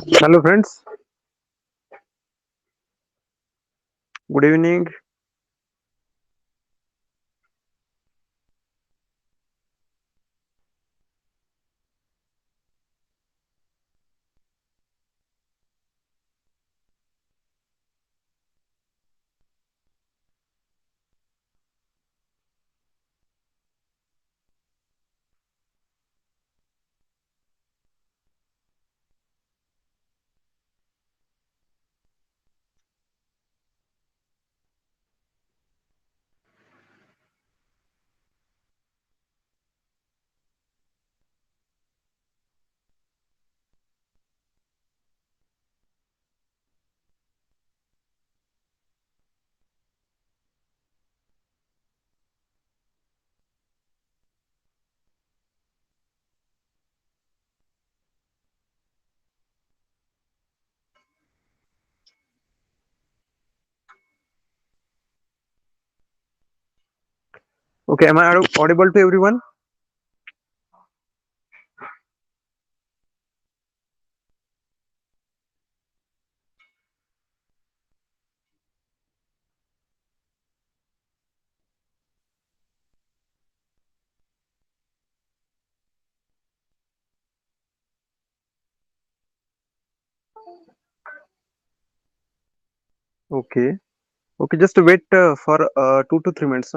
Hello, friends. Good evening. Okay, am I audible to everyone? Okay. Okay, just wait for 2 to 3 minutes.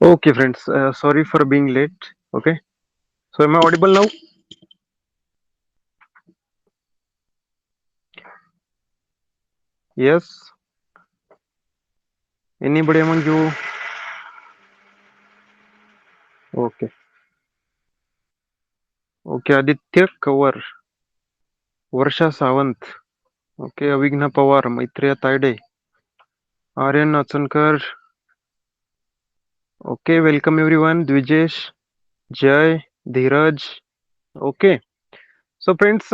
Okay, friends. Sorry for being late. Okay. So, am I audible now? Yes. Anybody among you? Okay. Okay. Aditya Kaur, Varsha Sawant. Okay. Avigna Pawar, Maitreya Taide, Aryan Achankar. Okay. Welcome everyone. Dvijesh, Jay, Dheeraj. Okay. So, friends,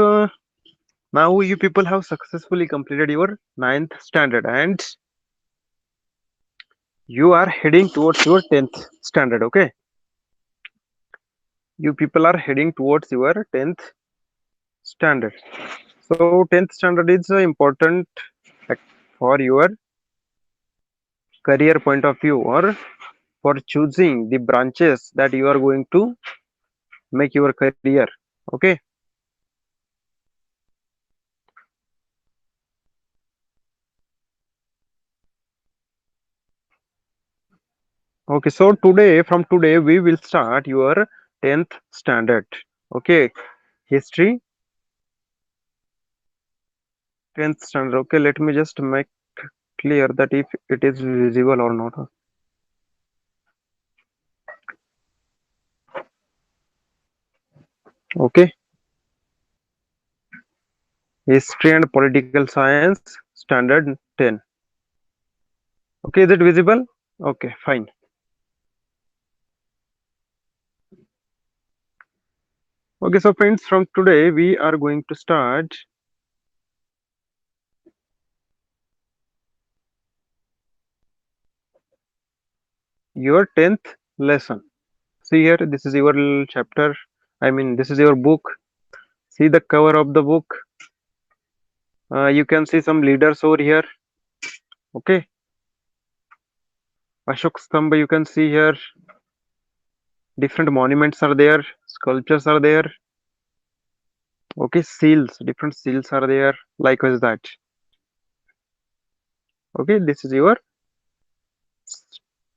now you people have successfully completed your ninth standard and you are heading towards your 10th standard. Okay, you people are heading towards your 10th standard. So 10th standard is important like, for your career point of view or for choosing the branches that you are going to make your career. Okay. Okay, so today from today we will start your 10th standard. Okay, history, 10th standard. Okay, let me just make clear that if it is visible or not. Okay, history and political science, standard 10. Okay, is it visible? Okay, fine. Okay, so friends, from today we are going to start your 10th lesson. See here, this is your chapter. I mean, this is your book. See the cover of the book. You can see some leaders over here. Okay, Ashok Stamba, you can see here. Different monuments are there, sculptures are there. Okay, seals, different seals are there. Likewise that. Okay, this is your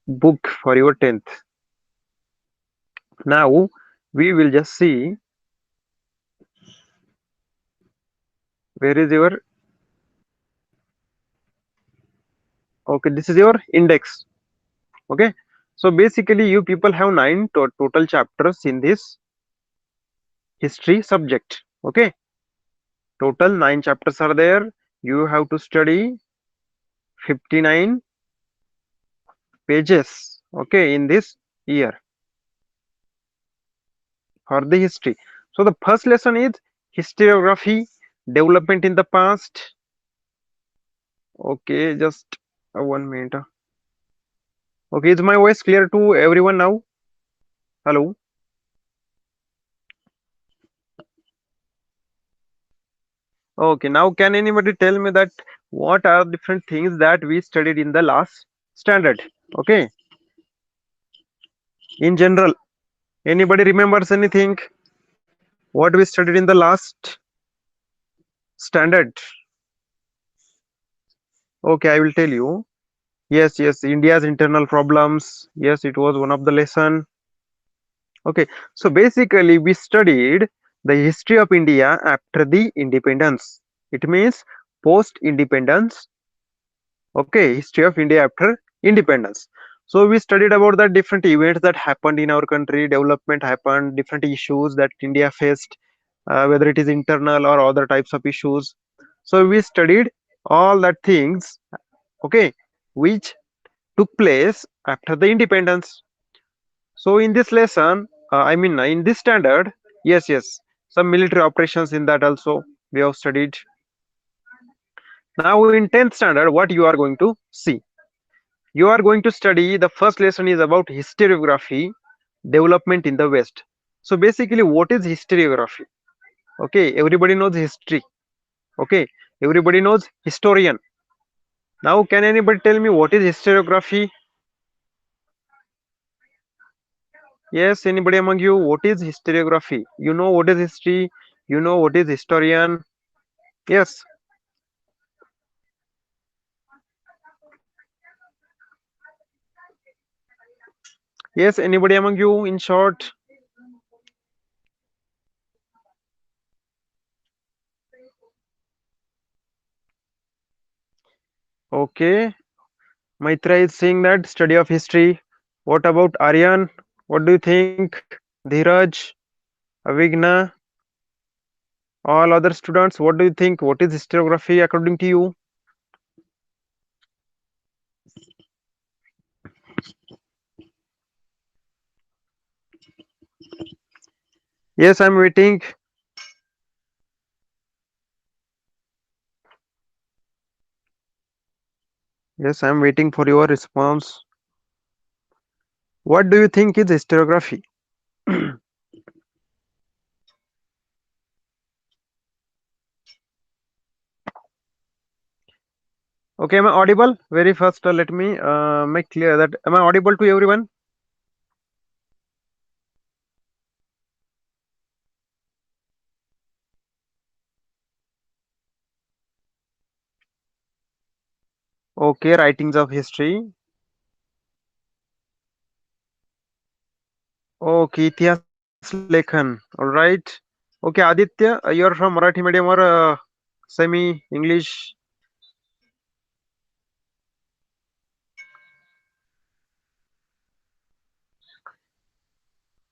book for your 10th. Now we will just see where is your. Okay, this is your index. Okay, so basically you people have nine total chapters in this history subject. Okay, total 9 chapters are there. You have to study 59 pages. Okay, in this year for the history. So the first lesson is historiography, development in the past. Okay, just 1 minute. Okay, is my voice clear to everyone now? Hello. Okay, now can anybody tell me that what are different things that we studied in the last standard? Okay, in general, anybody remembers anything? What we studied in the last standard? Okay, I will tell you. Yes, yes, India's internal problems. Yes, it was one of the lesson. Okay, so basically we studied the history of India after the independence. It means post independence. Okay, history of India after independence. So we studied about the different events that happened in our country, development happened, different issues that India faced, whether it is internal or other types of issues. So we studied all that things, okay, which took place after the independence. So in this lesson, I mean in this standard, yes, yes, some military operations in that also we have studied. Now in 10th standard, what you are going to see? You are going to study, the first lesson is about historiography, development in the West. So basically, what is historiography? Okay, everybody knows history. Okay, everybody knows historian. Now, can anybody tell me what is historiography? Yes, anybody among you, what is historiography? You know what is history, you know what is historian. Yes, yes, anybody among you, in short? Okay, Maitra is saying that study of history. What about Aryan? What do you think? Dheeraj, Avigna, all other students, what do you think? What is historiography according to you? Yes, I'm waiting. Yes, I'm waiting for your response. What do you think is historiography? Okay, am I audible? Very first, let me make clear that am I audible to everyone? Okay, writings of history. Okay, इतिहास लेखन. All right. Okay, Aditya, you're from Marathi medium or semi English?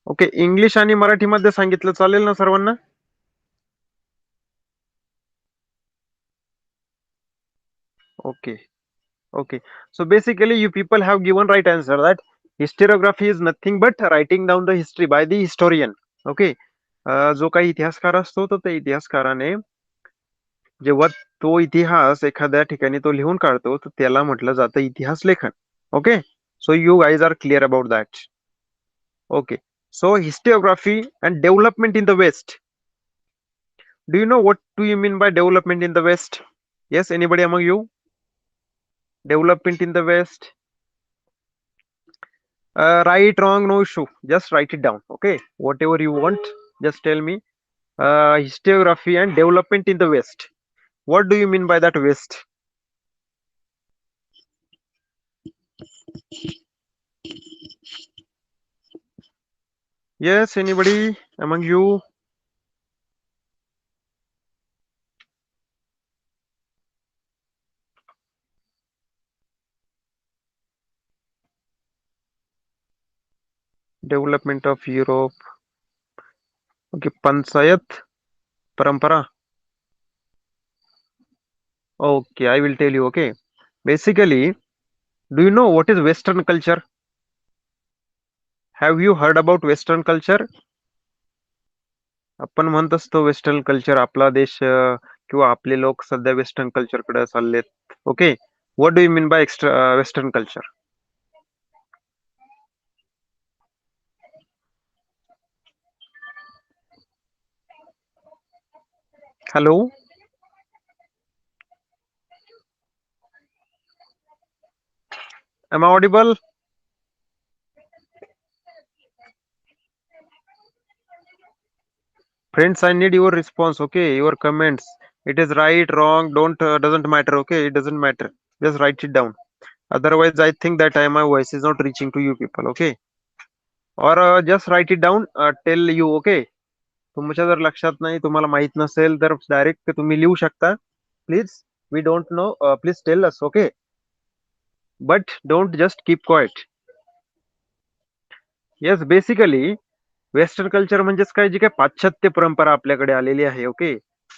Okay, English आणि मराठीमध्ये सांगितलं चालेल ना सर्वांना? Okay, okay. So basically, you people have given right answer that historiography is nothing but writing down the history by the historian. Okay. जो काही इतिहासकार असतो तर त्या इतिहासकाराने जेव्हा तो इतिहास एखाद्या ठिकाणी तो लिहून काढतो तर त्याला म्हटलं जातं इतिहास लेखन. Okay. So you guys are clear about that. Okay. So historiography and development in the West. Do you know what do you mean by development in the West? Yes, anybody among you? Development in the West. Right, wrong, no issue. Just write it down. Okay, whatever you want, just tell me. Historiography and development in the West. What do you mean by that West? Yes, anybody among you? Development of Europe. Okay, Panchayat Parampara. Okay, I will tell you. Okay, basically, do you know what is Western culture? Have you heard about Western culture? आपण म्हणत असतो western culture, आपला देश किंवा आपले लोक सध्या western culture कडे चाललेत. Okay, what do you mean by extra western culture? Hello, am I audible? Friends, I need your response. Okay, your comments. It is right, wrong, don't doesn't matter. Okay, it doesn't matter. Just write it down. Otherwise, I think that my voice is not reaching to you people. Okay, or just write it down. Tell you. Okay, तुमच्या जर लक्षात नाही, तुम्हाला माहित नसेल तर direct तुम्ही लिहू शकता. Please, we don't know. Please tell us. Okay, but don't just keep quiet. Yes, basically western culture म्हणजेच काय, जी काय पाश्चात्य परंपरा आपल्याकडे आलेली आहे. ओके,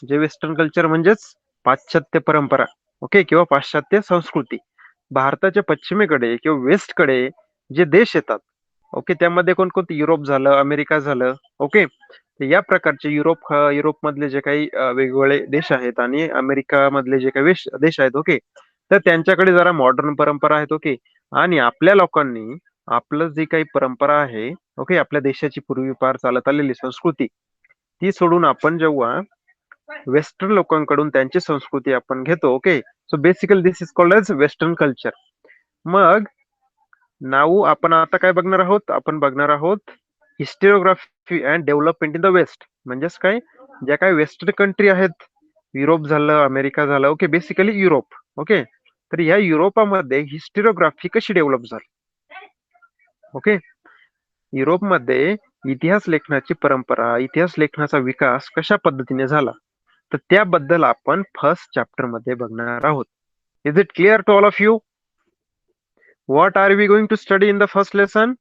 जे वेस्टर्न कल्चर म्हणजेच पाश्चात्य परंपरा. ओके, किंवा पाश्चात्य संस्कृती. भारताच्या पश्चिमेकडे किंवा वेस्टकडे जे देश येतात. ओके, त्यामध्ये कोणकोणते? युरोप झालं, अमेरिका झालं. ओके, तर या प्रकारचे युरोप मधले जे काही वेगवेगळे देश आहेत आणि अमेरिका मधले जे काही देश आहेत. ओके, तर त्यांच्याकडे जरा मॉडर्न परंपरा आहेत. ओके, आणि आपल्या लोकांनी आपलं जी काही परंपरा आहे, ओके, आपल्या देशाची पूर्वीपार चालत आलेली संस्कृती, ती सोडून आपण जेव्हा वेस्टर्न लोकांकडून त्यांची संस्कृती आपण घेतो. Okay, so basically this is called as western culture. मग नाऊ आपण आता काय बघणार आहोत? आपण बघणार आहोत histography and development in the west. म्हणजेच काय, ज्या काही वेस्टर्न कंट्री आहेत, युरोप झालं, अमेरिका झालं. Okay, basically Europe. ओके, तर ह्या युरोपामध्ये हिस्टोग्राफी कशी डेव्हलप झाली? ओके, युरोपमध्ये इतिहास लेखनाची परंपरा, इतिहास लेखनाचा विकास कशा पद्धतीने झाला, तर त्याबद्दल आपण फर्स्ट चॅप्टर मध्ये बघणार आहोत. Is it clear to all of you? What are we going to study in the first lesson?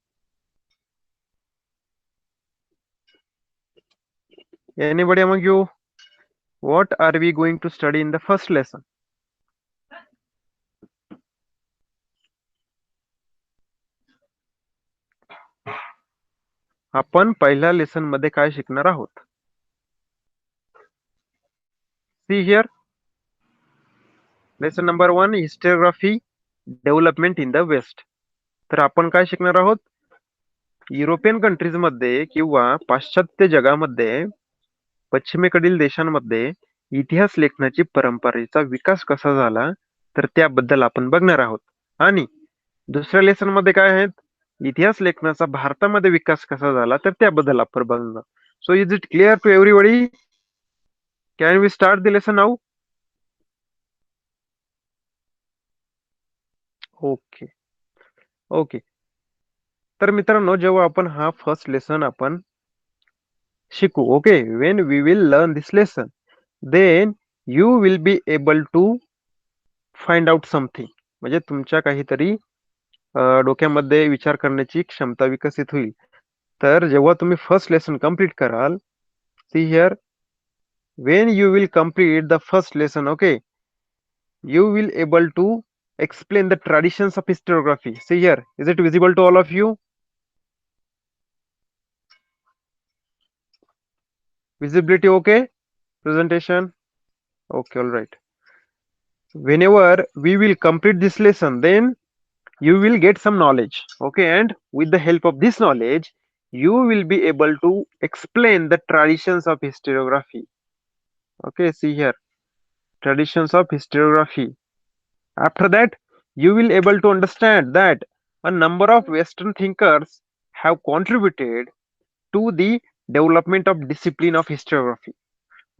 Anybody among you? What are we going to study in the first lesson? आपण पहिल्या lesson मध्ये काय शिकणार आहोत? See here, lesson number 1, historiography development in the West. तर आपण काय शिकणार आहोत? युरोपियन कंट्रीज मध्ये किंवा पाश्चात्य जगामध्ये, पश्चिमेकडील देशांमध्ये इतिहास लेखनाची परंपरेचा विकास कसा झाला, तर त्याबद्दल आपण बघणार आहोत. आणि दुसऱ्या लेसन मध्ये काय आहेत? इतिहास लेखनाचा भारतामध्ये विकास कसा झाला, तर त्याबद्दल आपण बघणार. So is it clear to everybody? Can we start the lesson now? Okay, okay. तर मित्रांनो, जेव्हा आपण हा फर्स्ट लेसन आपण शिकू, okay, when we will learn this lesson, then you will be able to find out something. म्हणजे तुमच्या काहीतरी डोक्यामध्ये विचार करण्याची क्षमता विकसित होईल. तर जेव्हा तुम्ही फर्स्ट लेसन कंप्लीट कराल, see here, when you will complete the first lesson, okay, you will able to explain the traditions of historiography. See here, is it visible to all of you? Visibility okay? Presentation? Okay, all right. Whenever we will complete this lesson, then you will get some knowledge, okay, and with the help of this knowledge, you will be able to explain the traditions of historiography. Okay, see here, traditions of historiography. After that, you will able to understand that a number of Western thinkers have contributed to the development of discipline of historiography.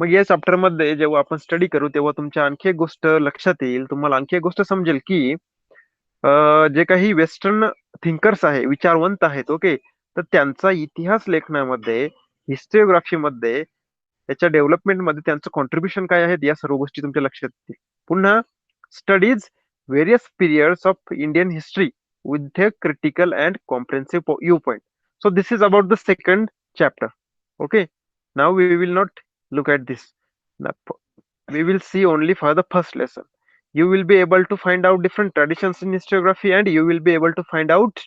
मग या chapter मध्ये जेव्हा आपण study करू तेव्हा तुमच्या आणखी एक गोष्ट लक्षात येईल, तुम्हाला आणखी एक गोष्ट समजेल की जे काही वेस्टर्न थिंकर्स आहे, विचारवंत आहेत, ओके, तर त्यांचा इतिहास लेखनामध्ये, हिस्टोग्राफी मध्ये, त्याच्या डेव्हलपमेंट मध्ये त्यांचं कॉन्ट्रीब्युशन काय आहे, या सर्व गोष्टी तुमच्या लक्षात येतील. पुन्हा studies various periods of Indian history with a critical and comprehensive viewpoint. So this is about the second chapter. Okay. Now we will not look at this. Now, we will see only for the first lesson. You will be able to find out different traditions in historiography, and you will be able to find out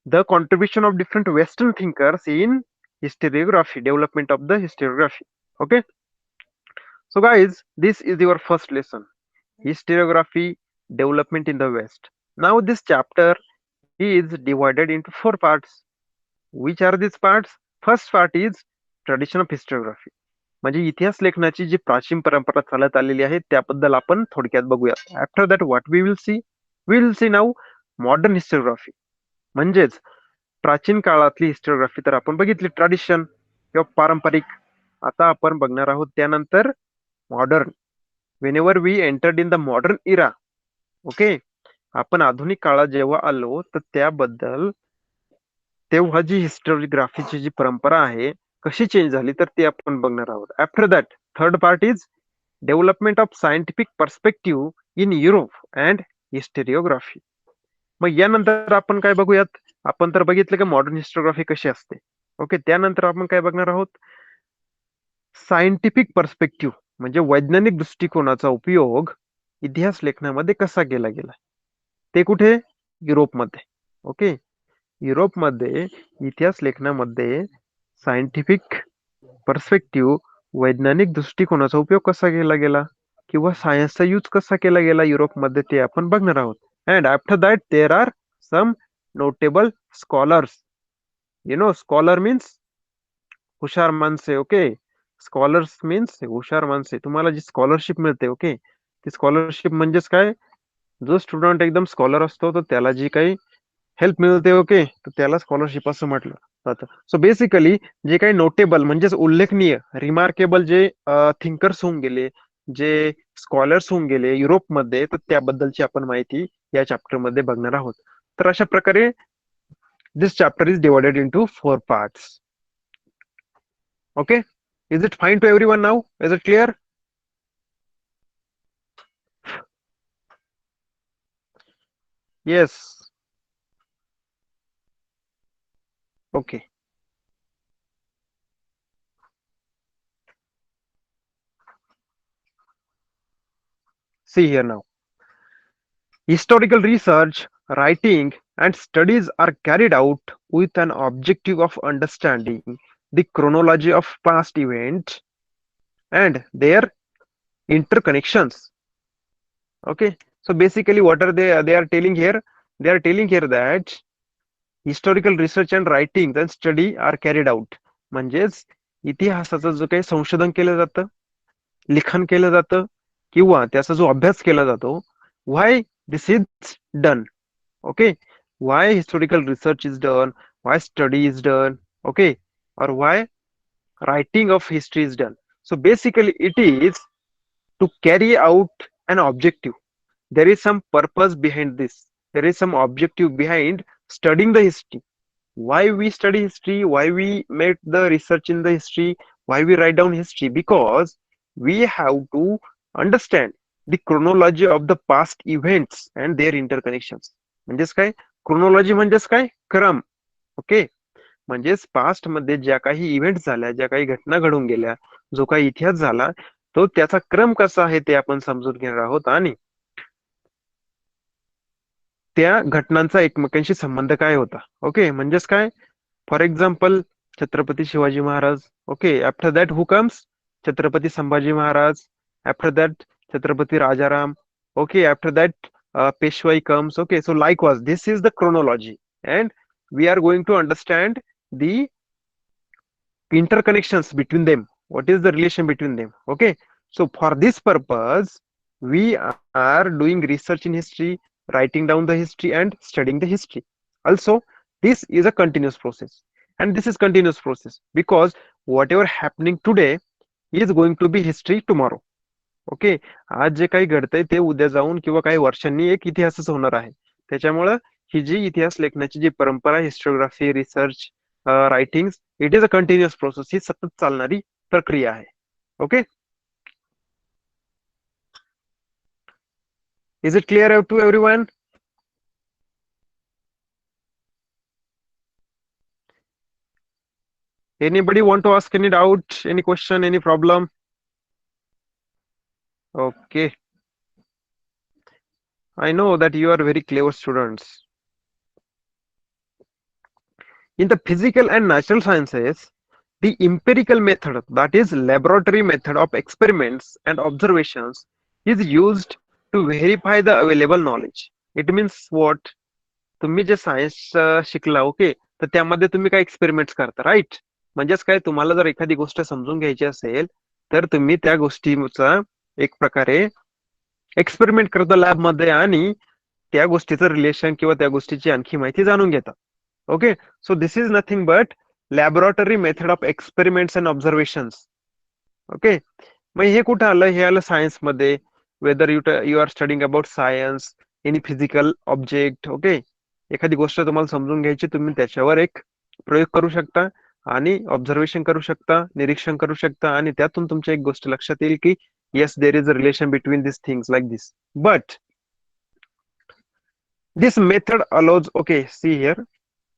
the contribution of different Western thinkers in historiography, development of the historiography. Okay. So guys, this is your first lesson. Historiography development in the West. Now this chapter is divided into four parts. Which are these parts? First part is tradition of historiography. म्हणजे इतिहास लेखनाची जी प्राचीन परंपरा चालत आलेली आहे त्याबद्दल आपण थोडक्यात बघूया. After that what we will see now modern historiography. म्हणजेच प्राचीन काळातली हिस्टोग्राफी तर आपण बघितली, ट्रॅडिशन किंवा पारंपरिक. आता आपण बघणार आहोत त्यानंतर modern. whenever we entered in the modern era, okay, आपण आधुनिक काळात जेव्हा आलो तर त्याबद्दल तेव्हा जी हिस्टोग्राफीची जी परंपरा आहे कशी चेंज झाली तर ते आपण बघणार आहोत. After that third part is development of scientific perspective in Europe and historiography. मग यानंतर आपण काय बघूयात, आपण तर बघितलं की मॉडर्न हिस्टोग्राफी कशी असते, ओके. त्यानंतर आपण काय बघणार आहोत, सायंटिफिक पर्स्पेक्टिव्ह म्हणजे वैज्ञानिक दृष्टिकोनाचा उपयोग इतिहास लेखनामध्ये कसा केला गेला. ते कुठे? युरोपमध्ये. ओके, युरोपमध्ये इतिहास लेखनामध्ये सायंटिफिक पर्स्पेक्टिव्ह, वैज्ञानिक दृष्टिकोनाचा उपयोग कसा केला गेला किंवा सायन्सचा यूज कसा केला गेला युरोपमध्ये ते आपण बघणार आहोत. And after that there are some notable scholars. You know scholar means हुशार माणसे. ओके, स्कॉलर्स मीन्स हुशार माणसे. तुम्हाला जी स्कॉलरशिप मिळते, ओके, ती स्कॉलरशिप म्हणजेच काय, जो स्टुडंट एकदम स्कॉलर असतो तर त्याला जी काही हेल्प मिळते, ओके, तर त्याला स्कॉलरशिप असं म्हटलं जातं. सो बेसिकली जे काही नोटेबल म्हणजेच उल्लेखनीय, रिमार्केबल जे थिंकर्स होऊन गेले, जे स्कॉलर्स होऊन गेले युरोपमध्ये, तर त्याबद्दलची आपण माहिती या चॅप्टर मध्ये बघणार आहोत. तर अशा प्रकारे this chapter is divided into 4 parts. Okay, is it fine to everyone now? Is it clear? Yes. Okay. See here now. Historical research, writing, and studies are carried out with an objective of understanding the chronology of past events and their interconnections. Okay. So basically, what are they are telling here? They are telling here that historical research and writing and study are carried out. म्हणजेच इतिहासाचं जो काही संशोधन केलं जातं, लिखाण केलं जातं किंवा त्याचा जो अभ्यास केला जातो, why this is done. Okay, why historical research is done, why study is done, okay, और why writing of history is done. So basically it is to carry out an objective. There is some purpose behind this. There is some objective behind studying the history. Why we study history, why we make the research in the history, why we write down history, because we have to understand the chronology of the past events and their interconnections. म्हणजेच काय chronology म्हणजेच काय क्रम. Okay, म्हणजेच past मध्ये ज्या काही event झाल्या, ज्या काही घटना घडून गेल्या, जो काही इतिहास झाला, तो त्याचा क्रम कसा आहे ते आपण समजून घेणार आहोत आणि त्या घटनांचा एकमेकांशी संबंध काय होता. ओके, म्हणजेच काय for example Chhatrapati Shivaji Maharaj. Okay, after that who comes Chhatrapati Sambhaji Maharaj. After that Chhatrapati Rajaram. Okay, after that पेशवाई comes. Okay, so likewise this is the chronology and we are going to understand the interconnections between them. What is the relation between them? Okay, so for this purpose we are doing research in history, writing down the history and studying the history. Also, this is a continuous process, and this is continuous process because whatever happening today is going to be history tomorrow. Okay, आज जे काही घडतंय ते उद्या जाऊन किंवा काही वर्षांनी एक इतिहासच होणार आहे. त्याच्यामुळं ही जी इतिहास लेखनाची जी परंपरा, histography, research, writing, it is a continuous process. ही सतत चालणारी प्रक्रिया आहे. Okay, is it clear to everyone? Anybody want to ask any doubt, any question, any problem? Okay, I know that you are very clever students. In the physical and natural sciences, the empirical method, that is laboratory method of experiments and observations, is used to verify the available knowledge. It means what? तुम्ही जे science शिकला, okay, तर त्यामध्ये तुम्ही काय experiments करता, right? म्हणजेच काय, तुम्हाला जर एखादी गोष्ट समजून घ्यायची असेल तर तुम्ही त्या गोष्टीचा एक प्रकारे एक्सपेरिमेंट करता लॅबमध्ये आणि त्या गोष्टीचं रिलेशन किंवा त्या गोष्टीची आणखी माहिती जाणून घेता. Okay, so this is nothing but laboratory method of experiments and observations. Okay, मग हे कुठं आलं? हे आलं सायन्स मध्ये. Whether you are studying about science, any physical object. Okay, एखादी गोष्ट तुम्हाला समजून घ्यायची, तुम्ही त्याच्यावर एक प्रयोग करू शकता आणि ऑब्झर्वेशन करू शकता, निरीक्षण करू शकता आणि त्यातून तुमच्या एक गोष्ट लक्षात येईल की yes, there is a relation between this things like this. But this method allows, okay, see here,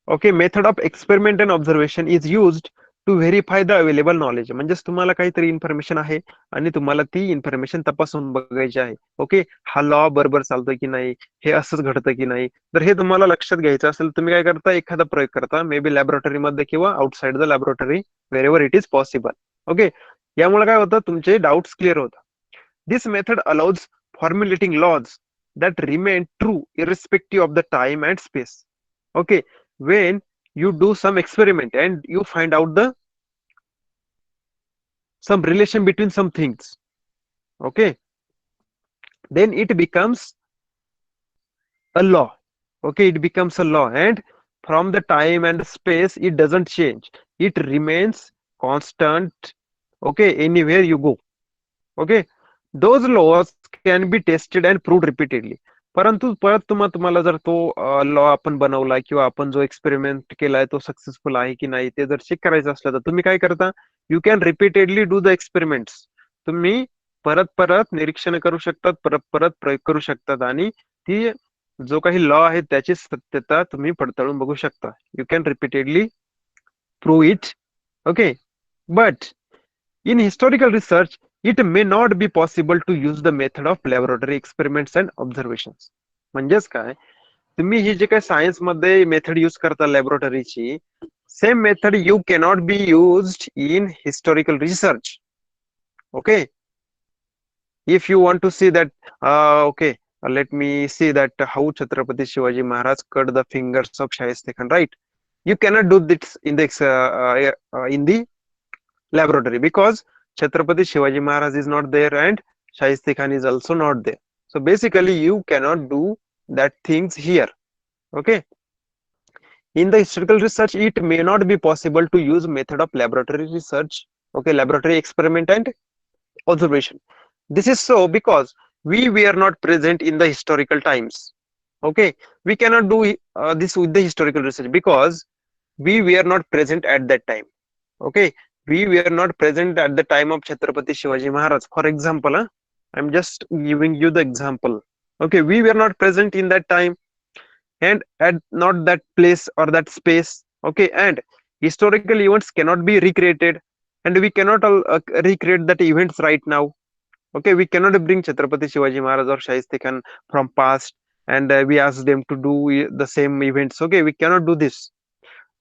okay, method of experiment and observation is used to verify the available knowledge. म्हणजेच तुम्हाला काहीतरी इन्फॉर्मेशन आहे आणि तुम्हाला ती information तपासून बघायची आहे. ओके, हा लॉ बरोबर चालतोय की नाही, हे असंच घडतं की नाही. तर हे तुम्हाला लक्षात घ्यायचं असेल, तुम्ही काय करता, एखादा प्रयोग करता, मे बी लॅबोरेटरी मध्ये किंवा outside the laboratory, wherever it is possible. Okay, यामुळे काय होतं, तुमचे डाउट्स क्लिअर होतात. This method allows formulating laws that remain true irrespective of the time and space. Okay, when you do some experiment and you find out the some relation between some things, okay, then it becomes a law. Okay, it becomes a law, and from the time and space, it doesn't change. It remains constant. Okay, anywhere you go. Okay, those laws can be tested and proved repeatedly. परंतु परत तुम्हाला जर तो law आपण बनवला किंवा आपण जो एक्सपेरिमेंट केलाय तो सक्सेसफुल आहे की नाही ते जर चेक करायचं असलं तर तुम्ही काय करता, you can repeatedly do the experiments. तुम्ही परत परत निरीक्षण करू शकतात, परत परत प्रयोग करू शकतात आणि ती जो काही लॉ आहे त्याची सत्यता तुम्ही पडताळून बघू शकता. You can repeatedly prove it. Okay, but in historical research, it may not be possible to use the method of laboratory experiments and observations. म्हणजेच काय, तुम्ही ही जे काही सायन्स मध्ये मेथड यूज करता लॅबोरेटरीची, same method you cannot be used in historical research. Okay, if you want to see that, okay, let me see that how Chhatrapati Shivaji Maharaj cut the fingers of Shahisteh Khan, right? You cannot do this in the laboratory because Chhatrapati Shivaji Maharaj is not there and Shahistai Khan is also not there. So basically, you cannot do that things here. Okay. In the historical research, it may not be possible to use method of laboratory research. Okay, laboratory experiment and observation. This is so because we were not present in the historical times. Okay, we cannot do this with the historical research because we were not present at that time. Okay, we were not present at the time of Chhatrapati Shivaji Maharaj. For example, I'm just giving you the example. Okay, we were not present in that time and at not that place or that space. Okay, and historical events cannot be recreated, and we cannot recreate that events right now. Okay, we cannot bring Chhatrapati Shivaji Maharaj or Shahistar Khan from past and we ask them to do the same events. Okay, we cannot do this.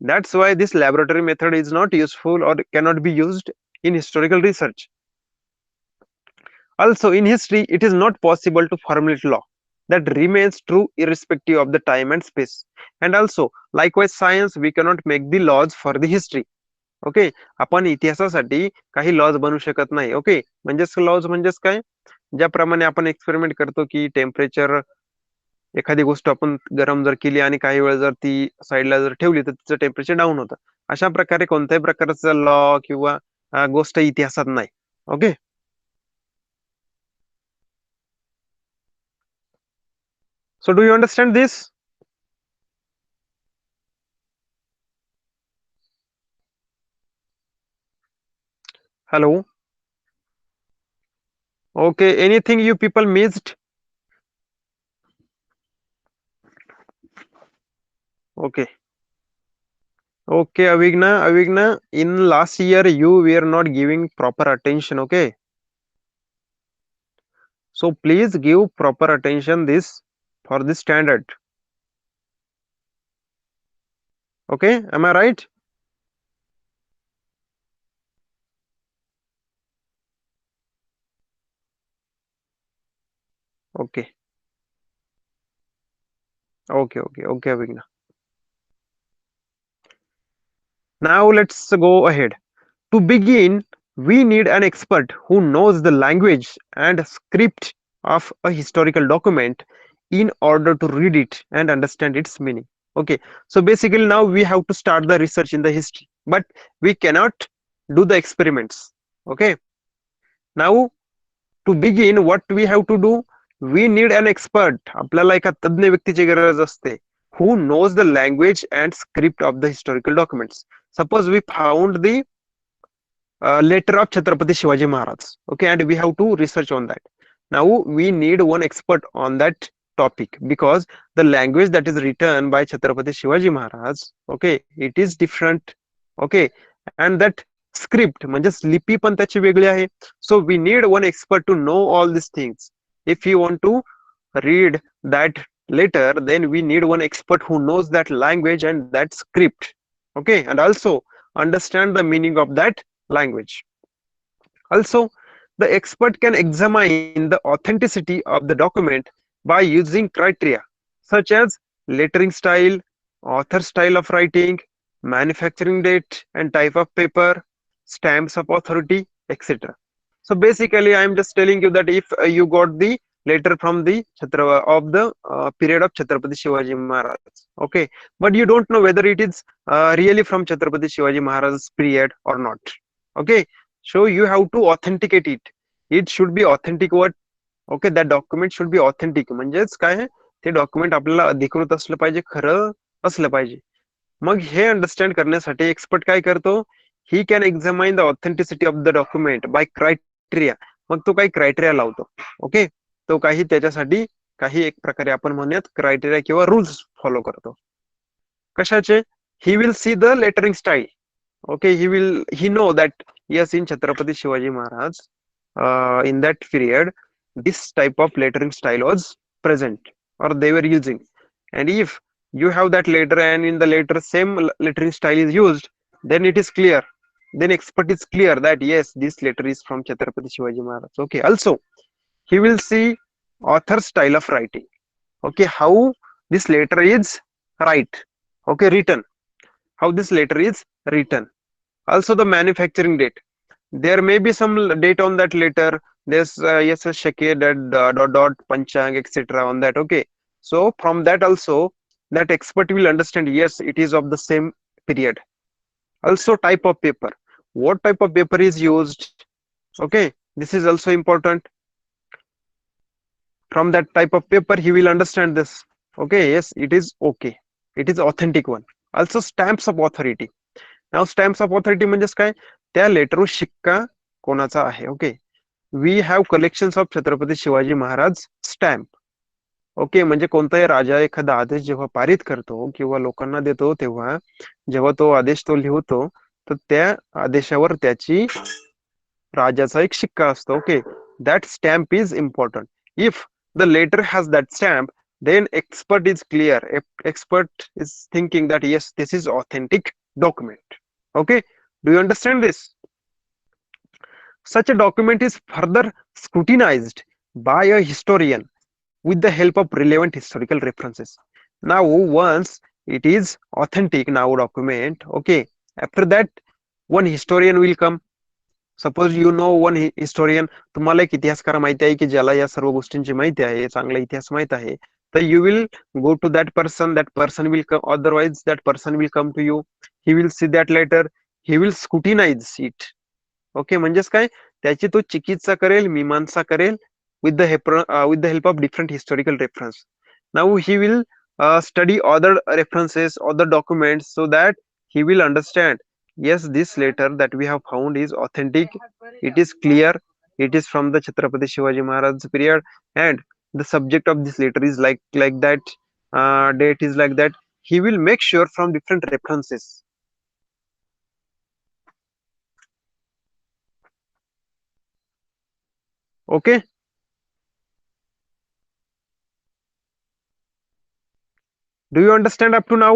That's why this laboratory method is not useful or cannot be used in historical research. Also, in history, it is not possible to formulate law that remains true irrespective of the time and space. And also, likewise, science, we cannot make the laws for the history. Okay, आपण इतिहासासाठी काही laws बनवू शकत नाही. Okay, म्हणजेच laws म्हणजेच काय, ज्याप्रमाणे आपण एक्सपेरिमेंट करतो की टेम्परेचर एखादी गोष्ट आपण गरम जर केली आणि काही वेळ जर ती साईडला जर ठेवली तर तिचं टेम्परेचर डाऊन होतं. अशा प्रकारे कोणत्याही प्रकारचा लॉ किंवा गोष्ट इतिहासात नाही. Okay, so do you understand this? Hello. Okay, anything you people missed? Okay. Okay, Avigna, in last year you were not giving proper attention. Okay, so please give proper attention this for this standard. Okay, am I right? Okay, okay, Avigna. Now let's go ahead. To begin, we need an expert who knows the language and script of a historical document in order to read it and understand its meaning. Okay, so basically now we have to start the research in the history, but we cannot do the experiments. Okay, now to begin, what we have to do, we need an expert. आपल्याला एका तज्ञ व्यक्तीची गरज असते who knows the language and script of the historical documents. Suppose we found the letter of Chhatrapati Shivaji Maharaj. Okay, and we have to research on that. Now we need one expert on that topic because the language that is written by Chhatrapati Shivaji Maharaj, okay, it is different. Okay, and that script म्हणजेच लिपी पण त्याची वेगळी आहे. So we need one expert to know all these things. If you want to read that letter, then we need one expert who knows that language and that script. Okay, and also understand the meaning of that language. Also, the expert can examine the authenticity of the document by using criteria such as lettering style, author style of writing, manufacturing date and type of paper, stamps of authority, etc. So basically, I am just telling you that if you got the letter from the of the period of Chhatrapati Shivaji Maharaj, okay, but you don't know whether it is really from Chhatrapati Shivaji Maharaj's period or not. Okay, so you have to authenticate it. It should be authentic what? Okay, that document should be authentic. म्हणजेच काय आहे, ते document आपल्याला अधिकृत असलं पाहिजे, खरं असलं पाहिजे. मग हे अंडरस्टँड करण्यासाठी एक्सपर्ट काय करतो, he can examine the authenticity of the document by criteria. मग तो काही क्रायटेरिया लावतो. ओके, तो काही त्याच्यासाठी काही एक प्रकारे आपण म्हणूयात क्रायटेरिया किंवा रूल्स फॉलो करतो. कशाचे? ही will see the lettering style. Okay, he know that yes, in Chhatrapati Shivaji Maharaj in that period this type of lettering style was present or they were using, and if you have that letter and in the letter same lettering style is used, then it is clear, then expert is clear that yes, this letter is from Chhatrapati Shivaji Maharaj. Okay, also he will see author style of writing. Okay, how this letter is written, how this letter is written. Also the manufacturing date, there may be some date on that letter. There's yes, shake that dot panchang etc on that. Okay, so from that also that expert will understand yes, it is of the same period. Also type of paper, what type of paper is used. Okay, this is also important. From that type of paper he will understand this. Okay, yes, it is okay, it is authentic one. Also stamps of authority. Now stamps of authority म्हणजेच काय, त्या लेटरवर शिक्का कोणाचा आहे. Okay, we have collections of Chhatrapati Shivaji Maharaj stamp. Okay, म्हणजे कोणताही राजा एखादा आदेश जेव्हा पारित करतो किंवा लोकांना देतो, तेव्हा जेव्हा तो आदेश तो लिहितो, तर त्या आदेशावर त्याची राजाचा एक शिक्का असतो. Okay, that stamp is important. If the letter has that stamp, then expert is clear. Expert is thinking that yes, this is authentic document. Okay, do you understand this? Such a document is further scrutinized by a historian with the help of relevant historical references. Now, once it is authentic now document, okay, after that one historian will come. Suppose you know one historian, तुम्हाला एक इतिहासकार माहिती आहे की ज्याला या सर्व गोष्टींची माहिती आहे, चांगला इतिहास माहित आहे, तर you will go to that person will come, otherwise that person will come to you, he will see that letter, he will scrutinise it. Okay, म्हणजेच काय, त्याची तो चिकित्सा करेल, मीमांसा करेल with the help of different historical reference. Now he will study other references, other documents, so that he will understand, yes, this letter that we have found is authentic, it is clear, it is from the Chhatrapati Shivaji Maharaj period, and the subject of this letter is like that, date is like that. He will make sure from different references. Okay, do you understand up to now?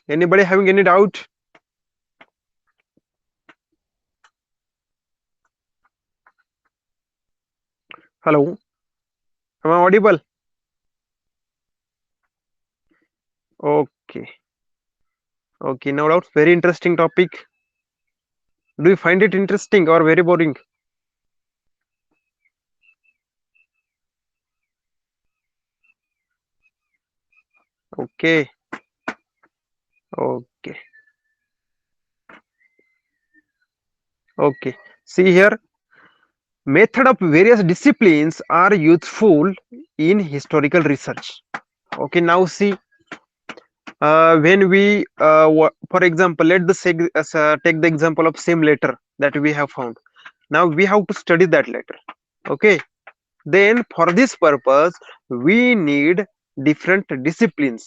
Anybody having any doubt? Hello, am I audible? Okay, okay, no doubt. Very interesting topic. Do you find it interesting or very boring? Okay, okay, okay. See here, method of various disciplines are useful in historical research. Okay, now see, when we, for example, take the example of same letter that we have found. Now we have to study that letter. Okay, then for this purpose we need different disciplines.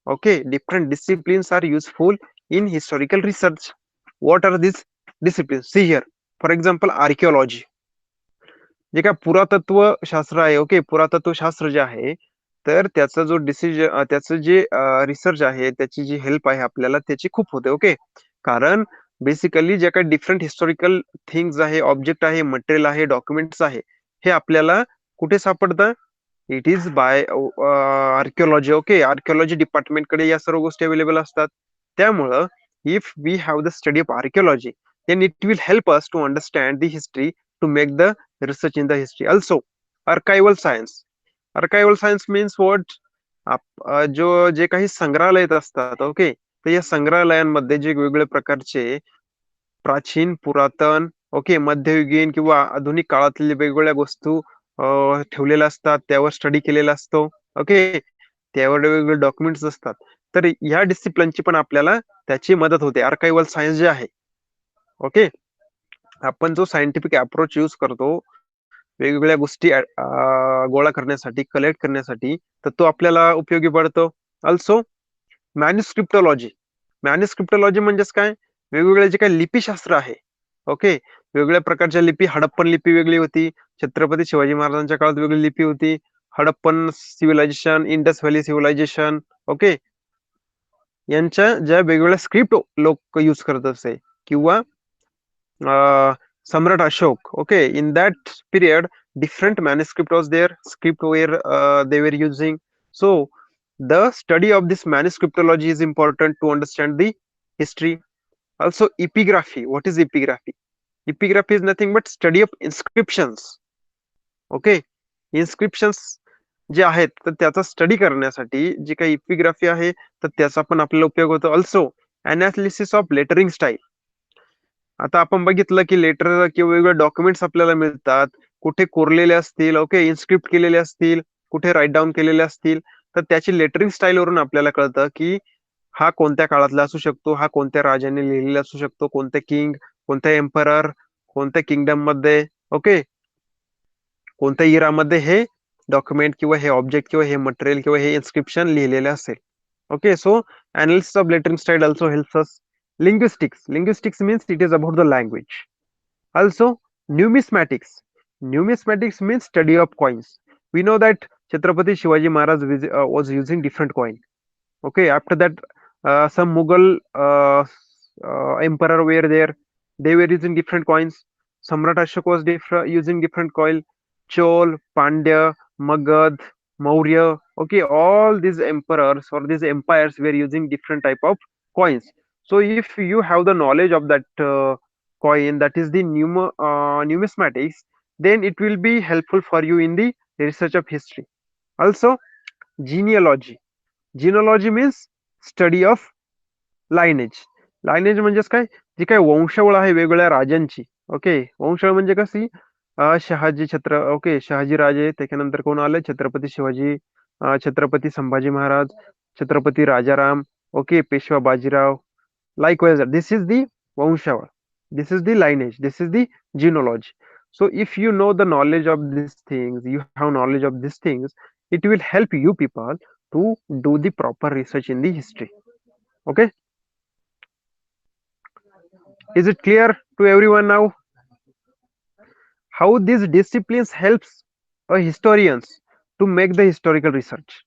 Okay, different disciplines are useful in historical research. What are these disciplines? See here, for example, archaeology, जे काय पुरातत्व शास्त्र आहे. Okay, पुरातत्व शास्त्र जे आहे, तर त्याचा जो त्याचं जे रिसर्च आहे, त्याची जी हेल्प आहे आपल्याला, त्याची खूप होते. ओके, कारण बेसिकली जे काही डिफरंट हिस्टॉरिकल थिंग्स आहे, ऑब्जेक्ट आहे, मटेरियल आहे, डॉक्युमेंट्स आहे, हे आपल्याला कुठे सापडतं? It is by archaeology. Okay, archaeology department कडे या सर्व गोष्टी अवेलेबल असतात. त्यामुळं if we have the study of archaeology, then it will help us to understand the history, to make the research in the history. Also, archival science. Archival science means what? जो जे काही संग्रहालयात असतात, okay, तर या संग्रहालयांमध्ये जे वेगवेगळ्या प्रकारचे प्राचीन, पुरातन, ओके, मध्ययुगीन किंवा आधुनिक काळातले वेगवेगळ्या वस्तू ठेवलेल्या असतात, त्यावर स्टडी केलेला असतो. ओके, त्यावर वेगवेगळे डॉक्युमेंट्स असतात. तर ह्या डिसिप्लिनची पण आपल्याला त्याची मदत होते. आर्काइवल सायन्स जे आहे, ओके, आपण जो सायंटिफिक अप्रोच यूज करतो वेगवेगळ्या गोष्टी गोळा करण्यासाठी, कलेक्ट करण्यासाठी, तर तो आपल्याला उपयोगी पडतो. ऑल्सो मॅन्युस्क्रिप्टोलॉजी. मॅन्युस्क्रिप्टोलॉजी म्हणजेच काय? वेगवेगळे जे काही लिपीशास्त्र आहे, ओके, वेगवेगळ्या प्रकारच्या लिपी. हडप्पन लिपी वेगळी होती, छत्रपती शिवाजी महाराजांच्या काळात वेगळी लिपी होती. Harappan civilisation, Indus valley civilisation, okay, यांच्या ज्या वेगवेगळ्या स्क्रिप्ट लोक यूज करत असे, किंवा Samrat Ashok. Okay, in that period, different manuscript was there, script where they were using. So the study of this manuscriptology is important to understand the history. Also, epigraphy. What is epigraphy? Epigraphy is nothing but study of inscriptions. Okay, inscriptions जे आहेत, तर त्याचा study करण्यासाठी जी काही epigraphy आहे, तर त्याचा पण आपल्याला उपयोग होतो. Also analysis of lettering style. आता आपण बघितलं की लेटर किंवा वेगवेगळे डॉक्युमेंट्स आपल्याला मिळतात, कुठे कोरलेले असतील, ओके, इन्स्क्रिप्ट केलेले असतील, कुठे राईट डाऊन केलेले असतील, तर त्याची लेटरिंग स्टाईल वरून आपल्याला कळतं की हा कोणत्या काळातला असू शकतो, हा कोणत्या राजाने लिहिलेला असू शकतो, कोणते किंग, कोणत्या एम्परर, कोणत्या किंगडम मध्ये, ओके, कोणत्या इरामध्ये हे डॉक्युमेंट किंवा हे ऑब्जेक्ट किंवा हे मटेरियल किंवा हे इन्स्क्रिप्शन लिहिलेले असेल. Okay, so analysis of lettering style also helps us. Linguistics means it is about the language. Also, numismatics. Numismatics means study of coins. We know that Chhatrapati Shivaji Maharaj was using different coin. Okay, after that, some Mughal emperor were there. They were using different coins. Samrat Ashok was using different coin. Chol, Pandya, Magad, Maurya. Okay, all these emperors or these empires were using different type of coins. So if you have the knowledge of that coin, that is the numismatics, then it will be helpful for you in the research of history. Also, genealogy. Genealogy means study of लायनेज. लायनेज म्हणजेच काय, जी काय वंशावळ आहे वेगवेगळ्या राजांची. Okay, वंशावळ म्हणजे कशी, okay, Shahaji राजे, त्याच्यानंतर कोण आले, Chhatrapati Shivaji, Chhatrapati Sambhaji Maharaj, Chhatrapati Rajaram, okay, Peshwa Bajirao, likewise this is the वंशावळ, this is the lineage, this is the genealogy. So if you know the knowledge of these things, you have knowledge of these things, it will help you people to do the proper research in the history. Okay, is it clear to everyone now how these disciplines helps a historians to make the historical research?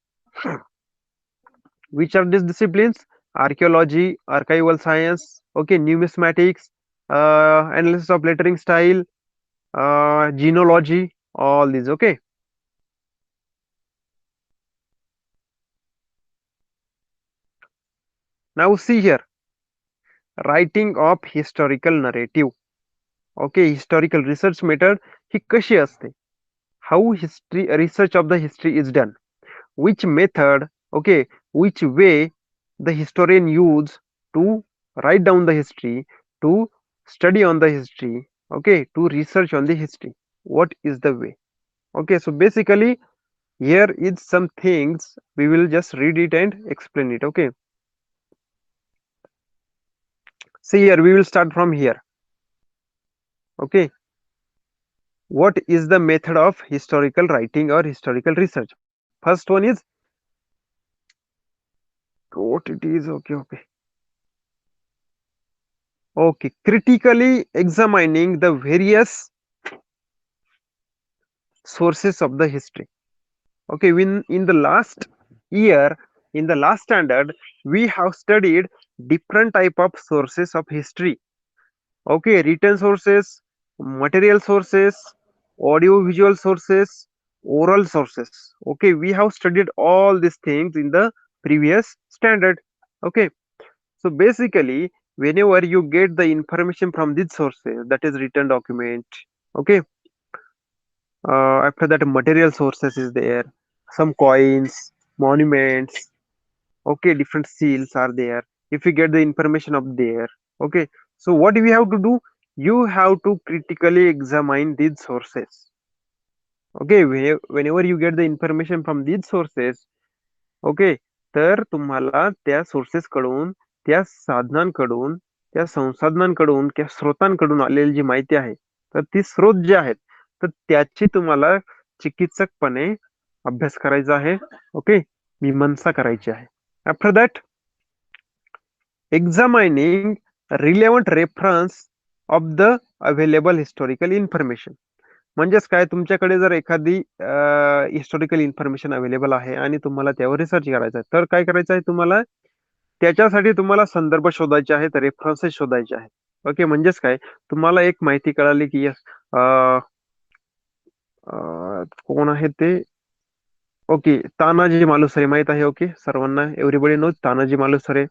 Which are these disciplines? Archaeology, archival science, okay, numismatics, analysis of lettering style, genealogy, all these. Okay, now see here, writing of historical narrative. Okay, historical research method ही कशी असते, how history research of the history is done, which method, okay, which way the historian use to write down the history, to study on the history, okay, to research on the history, what is the way. Okay, so basically here is some things, we will just read it and explain it. Okay, see here, we will start from here. Okay, what is the method of historical writing or historical research? First one is what it is. Okay, critically examining the various sources of the history. Okay, when in the last year, in the last standard, we have studied different type of sources of history. Okay, written sources, material sources, audio visual sources, oral sources. Okay, we have studied all these things in the previous standard. Okay, so basically whenever you get the information from these sources, that is written document, okay, after that material sources is there, some coins, monuments, okay, different seals are there. If you get the information up there, okay, so what do we have to do, you have to critically examine these sources. Okay, whenever you get the information from these sources, okay, तर तुम्हाला त्या sources कडून, त्या साधनांकडून, त्या संसाधनांकडून, त्या स्रोतांकडून आलेली जी माहिती आहे, तर ती स्रोत जे आहेत, तर त्याची तुम्हाला चिकित्सकपणे अभ्यास करायचा आहे. ओके, मीमांसा करायची आहे. After that examining relevant reference of the available historical information. म्हणजेच काय, तुमच्याकडे जर एखादी हिस्टॉरिकल इन्फॉर्मेशन अवेलेबल आहे आणि तुम्हाला त्यावर रिसर्च करायचा आहे, तर काय करायचं आहे तुम्हाला, त्याच्यासाठी तुम्हाला संदर्भ शोधायचे आहेत, रेफरन्सेस शोधायचे आहेत. ओके, म्हणजेच काय, तुम्हाला एक माहिती कळाली की यस, कोण आहे ते, ओके, तानाजी मालुसरे माहित आहे. ओके, सर्वांना, everybody know Tanaji Malusare.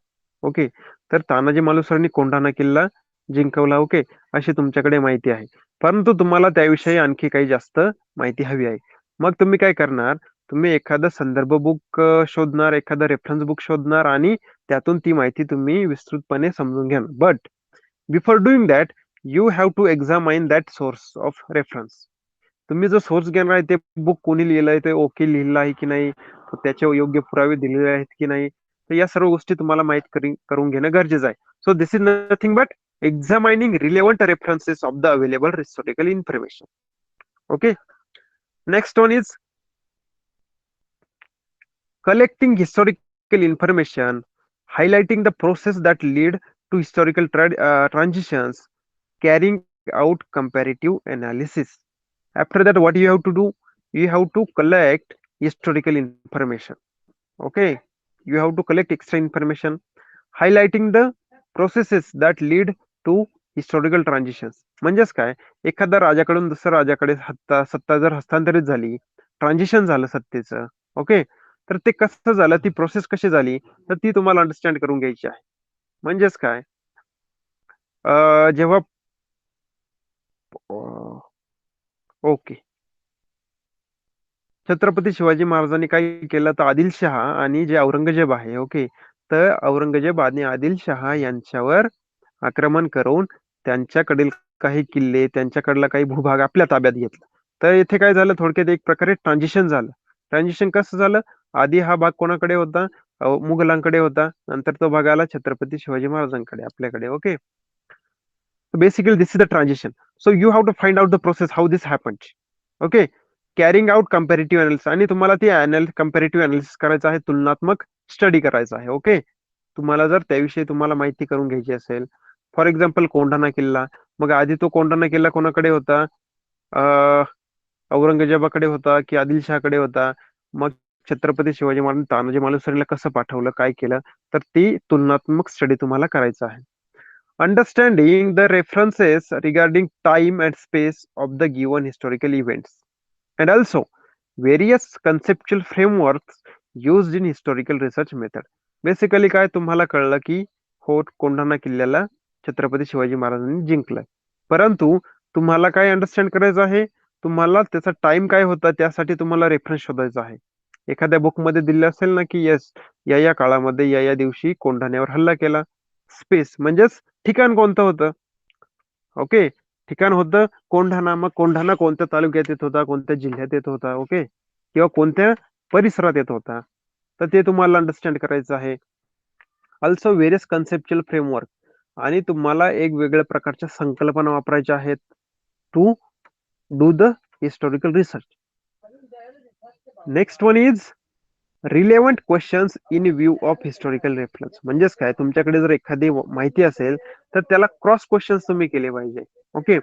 Okay, तर तानाजी मालुसरेंनी कोंढाणा किल्ला जिंकवला. ओके, अशी तुमच्याकडे माहिती आहे, परंतु तुम्हाला त्याविषयी आणखी काही जास्त माहिती हवी आहे. मग तुम्ही काय करणार, तुम्ही एखादं संदर्भ बुक शोधणार, एखादं रेफरन्स बुक शोधणार आणि त्यातून ती माहिती तुम्ही विस्तृतपणे समजून घ्या. But before doing that, you have to examine that source of reference. तुम्ही जो सोर्स घेणार आहे ते बुक कोणी लिहिलंय, ते ओके लिहिलं आहे की नाही, त्याचे योग्य पुरावे दिलेले आहेत की नाही, तर या सर्व गोष्टी तुम्हाला माहित करून घेणं गरजेचं आहे. सो this is nothing but examining relevant references of the available historical information. Okay. Next one is collecting historical information, highlighting the process that lead to historical transitions, carrying out comparative analysis. After that, what you have to do? You have to collect historical information. Okay, you have to collect extra information, highlighting the processes that lead to historical transitions. म्हणजेच काय, एखाद्या राजाकडून दुसऱ्या राजाकडे सत्ता जर हस्तांतरित झाली, transition झालं सत्तेचं, okay, तर ते कसं झालं, ती प्रोसेस कशी झाली, तर ती तुम्हाला अंडरस्टँड करून घ्यायची आहे. म्हणजेच काय, जेव्हा ओके, छत्रपती शिवाजी महाराजांनी काय केलं, तर आदिलशहा आणि जे औरंगजेब आहे, ओके, तर औरंगजेब आणि आदिलशहा यांच्यावर आक्रमण करून त्यांच्याकडील काही किल्ले, त्यांच्याकडला काही भूभाग आपल्या ताब्यात घेतला. तर इथे काय झालं, थोडक्यात एक प्रकारे ट्रान्झिशन झालं. ट्रान्झिशन कसं झालं, आधी हा भाग कोणाकडे होता, मुघलांकडे होता, नंतर तो भाग आला छत्रपती शिवाजी महाराजांकडे, आपल्याकडे. Okay, basically this is the transition. So you have to find out the process how this happened. Okay, carrying out comparative analysis, आणि तुम्हाला ती कम्पॅरेटिव्ह अनालिसिस करायचं आहे, तुलनात्मक स्टडी करायचा आहे. ओके, तुम्हाला जर त्याविषयी तुम्हाला माहिती करून घ्यायची असेल, फॉर एक्झाम्पल कोंढाणा किल्ला, मग आधी तो कोंढाणा किल्ला कोणाकडे होता, औरंगजेबाकडे होता की आदिलशहाकडे होता, मग छत्रपती शिवाजी महाराज तानाजी मालुसरेला कसं पाठवलं, काय केलं, तर ती तुलनात्मक स्टडी तुम्हाला करायचं आहे. Understanding the references regarding time and space of the given historical events, and also various conceptual frameworks used in historical research method. Basically काय तुम्हाला कळलं की हो, कोंढाणा किल्ल्याला छत्रपती शिवाजी महाराजांनी जिंकलं, परंतु तुम्हाला काय अंडरस्टँड करायचं आहे, तुम्हाला त्याचा टाइम काय होता, त्यासाठी तुम्हाला रेफरन्स शोधायचा आहे. एखाद्या बुक मध्ये दिले असेल ना की यस, या काळामध्ये या दिवशी कोंढाण्यावर हल्ला केला. स्पेस म्हणजेच ठिकाण कोणतं होतं, ओके, ठिकाण होतं कोंढाणा. मग कोंढाणा कोणत्या तालुक्यात येत होता, कोणत्या जिल्ह्यात येत होता, ओके, किंवा कोणत्या परिसरात येत होता, तर ते तुम्हाला अंडरस्टँड करायचं आहे. ऑल्सो व्हेरियस कन्सेप्च्युअल फ्रेमवर्क, आणि तुम्हाला एक वेगळ्या प्रकारच्या संकल्पना वापरायच्या आहेत to do the historical research. Next one is relevant questions in view of historical reference. म्हणजेच काय, तुमच्याकडे जर एखादी माहिती असेल तर त्याला क्रॉस क्वेश्चन्स तुम्ही केले पाहिजे. ओके,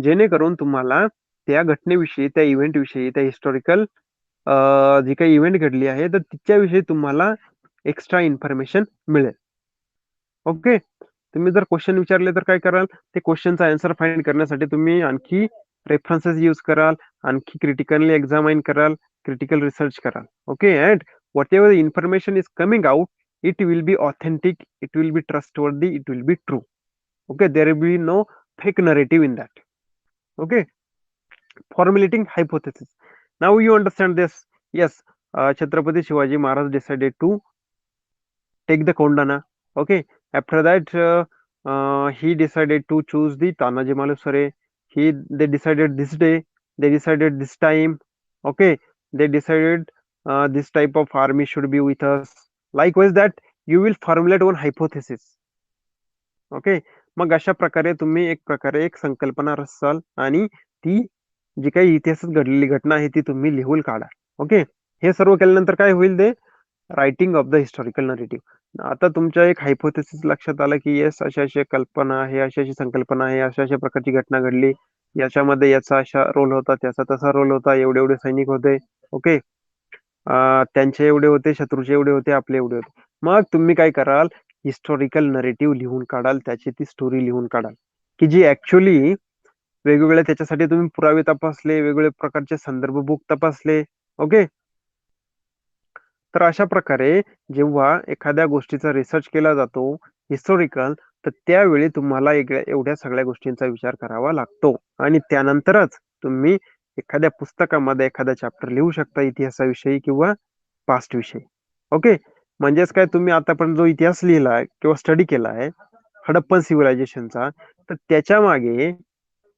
जेणेकरून तुम्हाला त्या घटनेविषयी, त्या इव्हेंट विषयी, त्या हिस्टॉरिकल जी काही इव्हेंट घडली आहे तर तिच्याविषयी तुम्हाला एक्स्ट्रा इन्फॉर्मेशन मिळेल. ओके, तुम्ही जर क्वेश्चन विचारले तर काय कराल, ते क्वेश्चनचा आन्सर फाइंड करण्यासाठी तुम्ही आणखी रेफरन्सेस यूज कराल, आणखी क्रिटिकली एक्झामाइन कराल, critical research कराल. Okay, and whatever the information is coming out, it will be authentic, it will be trustworthy, it will be true. Okay, there will be no fake narrative in that. Okay, formulating hypothesis. Now you understand this. Yes, Chhatrapati Shivaji Maharaj decided to take the Kondana. Okay, after that he decided to choose the Tanaji Malusare. They decided this day, they decided this time. Okay, they decided this type of army should be with us. Likewise that you will formulate one hypothesis. Okay, मग अशा प्रकारे तुम्ही एक प्रकारे एक संकल्पना रचाल आणि ती जी काही इतिहासात घडलेली घटना आहे ती तुम्ही लिहून काढा. ओके, हे सर्व केल्यानंतर काय होईल, ते writing of the historical narrative. आता तुमच्या एक हायपोथेसिस लक्षात आलं की येस, अशा अशा कल्पना आहे, अशी अशी संकल्पना आहे, अशा अशा प्रकारची घटना घडली, याच्यामध्ये याचा अशा रोल होता, त्याचा तसा रोल होता, एवढे एवढे सैनिक होते, ओके, त्यांचे एवढे होते, शत्रूचे एवढे होते, आपले एवढे होते. मग तुम्ही काय कराल, हिस्टॉरिकल नरेटिव्ह लिहून काढाल, त्याची ती स्टोरी लिहून काढाल की जी ऍक्च्युअली वेगवेगळ्या, त्याच्यासाठी तुम्ही पुरावे तपासले, वेगवेगळ्या प्रकारचे संदर्भ बुक तपासले. ओके, तर अशा प्रकारे जेव्हा एखाद्या गोष्टीचा रिसर्च केला जातो हिस्टॉरिकल, तर त्यावेळी तुम्हाला एवढ्या सगळ्या गोष्टींचा विचार करावा लागतो, आणि त्यानंतरच तुम्ही एखाद्या पुस्तकामध्ये एखादा चॅप्टर लिहू शकता इतिहासाविषयी किंवा पास्ट विषयी. ओके, म्हणजेच काय, तुम्ही आतापर्यंत जो इतिहास लिहिलाय किंवा स्टडी केला आहे हडप्पन सिव्हिलायझेशनचा, तर त्याच्या मागे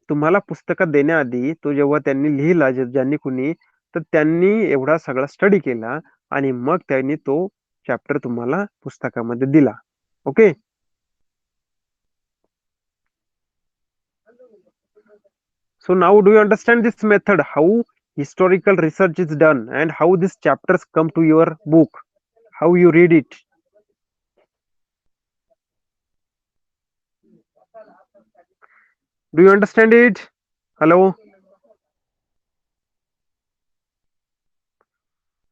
तुम्हाला पुस्तकात देण्याआधी तो जेव्हा त्यांनी लिहिला, ज्यांनी कुणी, तर त्यांनी एवढा सगळा स्टडी केला आणि मग त्यांनी तो चॅप्टर तुम्हाला पुस्तकामध्ये दिला. Okay, So now do you understand this method, how historical research is done and how these chapters come to your book, how you read it? Do you understand it? Hello?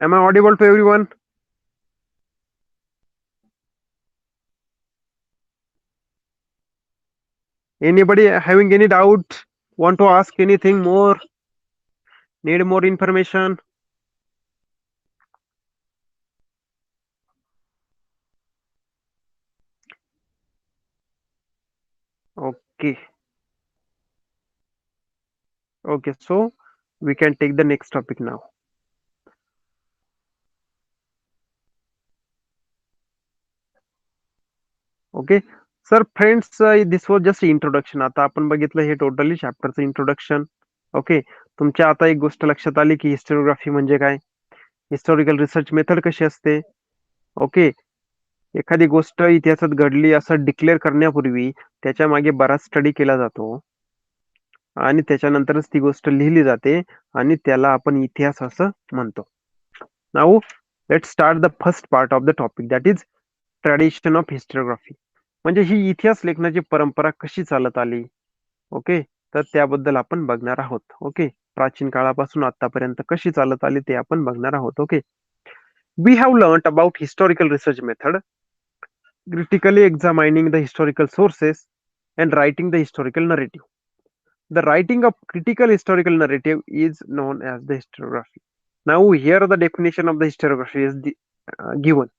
Am I audible to everyone? Anybody having any doubt? Want to ask anything more? Need more information? Okay. Okay, so we can take the next topic now. Okay sir friends this was just introduction. आता आपण बघितलं हे totally चॅप्टरचं introduction. Okay, तुमच्या आता एक गोष्ट लक्षात आली की हिस्टोरिओग्राफी म्हणजे काय, हिस्टॉरिकल रिसर्च मेथड कशी असते. ओके, एखादी गोष्ट इतिहासात घडली असं डिक्लेअर करण्यापूर्वी त्याच्या मागे बराच स्टडी केला जातो आणि त्याच्यानंतरच ती गोष्ट लिहिली जाते आणि त्याला आपण इतिहास असं म्हणतो. Now let start the first part of the topic, that is tradition of histography. म्हणजे ही इतिहास लेखनाची परंपरा कशी चालत आली. ओके, तर त्याबद्दल आपण बघणार आहोत. ओके, प्राचीन काळापासून आतापर्यंत कशी चालत आली ते आपण बघणार आहोत. Okay, we have learn about historical research method, critically examining the historical sources and writing the historical narrative. The writing of critical historical narrative is known as the historiography. Now, here the definition of the historiography is given.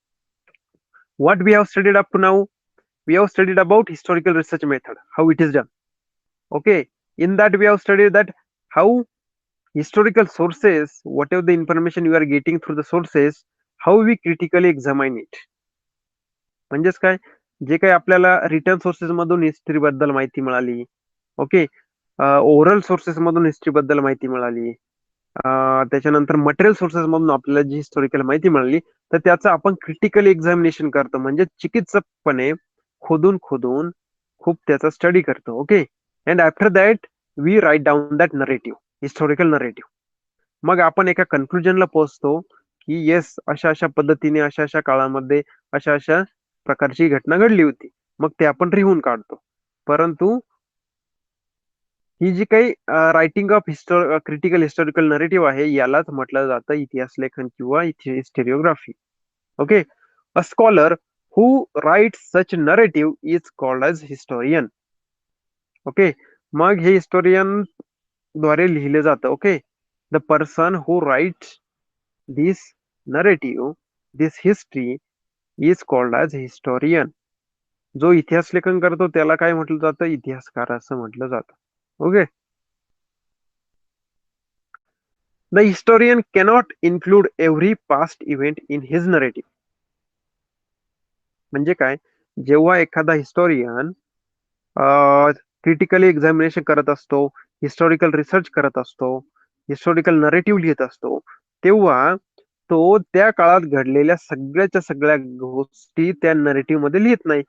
What we have studied up to now, we have studied about historical research method, how it is done. Okay, in that we have studied that how historical sources, whatever the information you are getting through the sources, how we critically examine it. म्हणजेच काय, जे काही आपल्याला return sources मधून history बद्दल माहिती मिळाली. Okay, oral sources मधून history बद्दल माहिती मिळाली, त्याच्यानंतर मटेरियल सोर्सेस मधून आपल्याला जी हिस्टॉरिकल माहिती मिळाली, तर त्याचं आपण क्रिटिकल एक्झामिनेशन करतो, म्हणजे चिकित्सकपणे खोदून खोदून खूप त्याचा स्टडी करतो. Okay, and after that we write down that narrative, historical narrative. मग आपण एका कन्क्लुजनला पोहोचतो की येस, अशा अशा पद्धतीने अशा अशा काळामध्ये अशा अशा प्रकारची घटना घडली होती. मग ते आपण लिहून काढतो. परंतु ही जी काही writing of critical historical narrative आहे, यालाच म्हटलं जातं इतिहास लेखन किंवा historiography. Okay, a scholar who write such narrative is called as historian. Okay, मग हे हिस्टोरियन द्वारे लिहिले जातं. Okay, the person who write this narrative, this history is called as historian. जो इतिहास लेखन करतो त्याला काय म्हटलं जातं, इतिहासकार असं म्हटलं जातं. Okay, the historian cannot include every past event in his narrative. म्हणजे काय, जेव्हा एखादा हिस्टोरियन क्रिटिकली एक्झामिनेशन करत असतो, हिस्टॉरिकल रिसर्च करत असतो, हिस्टॉरिकल नरेटिव्ह लिहित असतो, तेव्हा तो त्या काळात घडलेल्या सगळ्याच्या सगळ्या गोष्टी त्या नरेटिव्ह मध्ये लिहित नाही.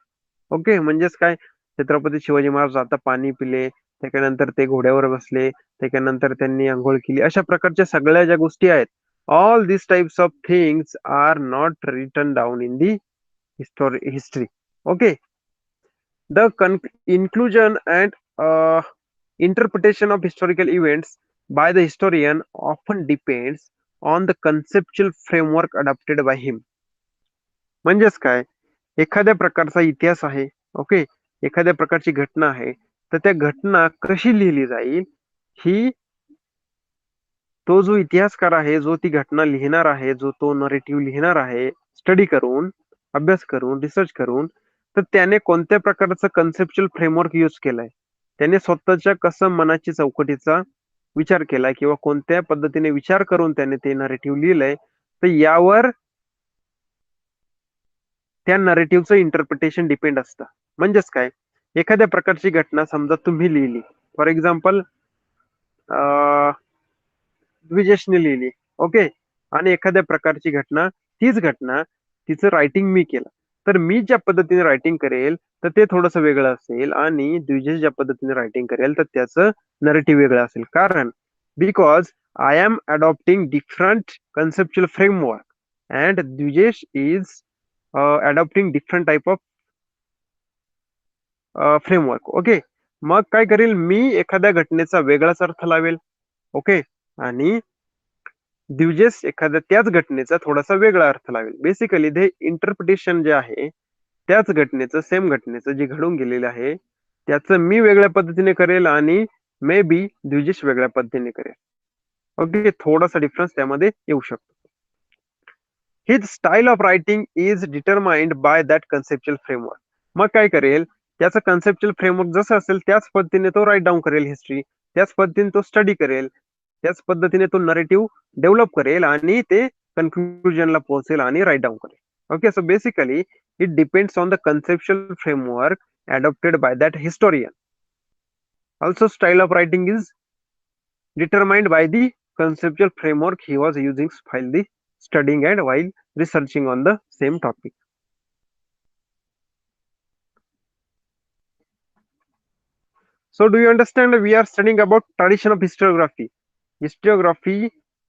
ओके, म्हणजेच काय, छत्रपती शिवाजी महाराज आता पाणी पिले, त्याच्यानंतर ते घोड्यावर बसले, त्याच्यानंतर त्यांनी आंघोळ केली, अशा प्रकारच्या सगळ्या ज्या गोष्टी आहेत, all this types of things are not written down in the history. Okay, the inclusion and interpretation of historical events by the historian often depends on the conceptual framework adopted by him. म्हणजेच काय, एखाद्या प्रकारचा इतिहास आहे. Okay, एखाद्या प्रकारची घटना आहे, तर त्या घटना कशी लिहिली जाईल, ही तो जो इतिहासकार आहे, जो ती घटना लिहिणार आहे, जो तो नरेटिव्ह लिहिणार आहे, स्टडी करून, अभ्यास करून, रिसर्च करून, तर त्याने कोणत्या प्रकारचं कन्सेप्च्युअल फ्रेमवर्क यूज केलाय, त्याने स्वतःच्या कसं मनाची चौकटीचा विचार केलाय किंवा कोणत्या पद्धतीने विचार करून त्याने ते नरेटिव्ह लिहिलंय, तर यावर त्या नरेटिव्हचं इंटरप्रिटेशन डिपेंड असतं. म्हणजेच काय, एखाद्या प्रकारची घटना समजा तुम्ही लिहिली, फॉर एक्झाम्पल द्विजेशने लिहिली. ओके, आणि एखाद्या प्रकारची घटना, तीच घटना तिचं रायटिंग मी केलं, तर मी ज्या पद्धतीने रायटिंग करेल, तर ते थोडंसं वेगळं असेल आणि द्विजेश ज्या पद्धतीने रायटिंग करेल तर त्याचं नरेटिव्ह वेगळं असेल. कारण because I am adopting different conceptual framework and Dwijesh is adopting different type of framework. Okay. मग काय करेल मी एखाद्या घटनेचा वेगळाच अर्थ लावेल. ओके. आणि द्विजेश एखाद्या त्याच घटनेचा थोडासा वेगळा अर्थ लावेल. बेसिकली ते इंटरप्रिटेशन जे आहे त्याच घटनेचं सेम घटनेचं जे घडून गेलेलं आहे त्याचं मी वेगळ्या पद्धतीने करेल आणि मे बी द्विजेश वेगळ्या पद्धतीने करेल. ओके. थोडासा डिफरन्स त्यामध्ये येऊ शकतो. His style of writing is determined by that conceptual framework. मग काय करेल त्याचं कन्सेप्च्युअल फ्रेमवर्क जसं असेल त्याच पद्धतीने तो राईट डाऊन करेल हिस्ट्री, त्याच पद्धतीने तो स्टडी करेल, त्याच पद्धतीने तो नरेटिव्ह डेव्हलप करेल आणि ते कन्क्लुजनला पोहोचेल आणि राईट डाऊन करेल. Okay, so basically it depends on the conceptual framework adopted by that historian. Also, style of writing is determined by the conceptual framework he was using while the studying and while researching on the same topic. So, do you understand? We are studying about tradition of historiography. Historiography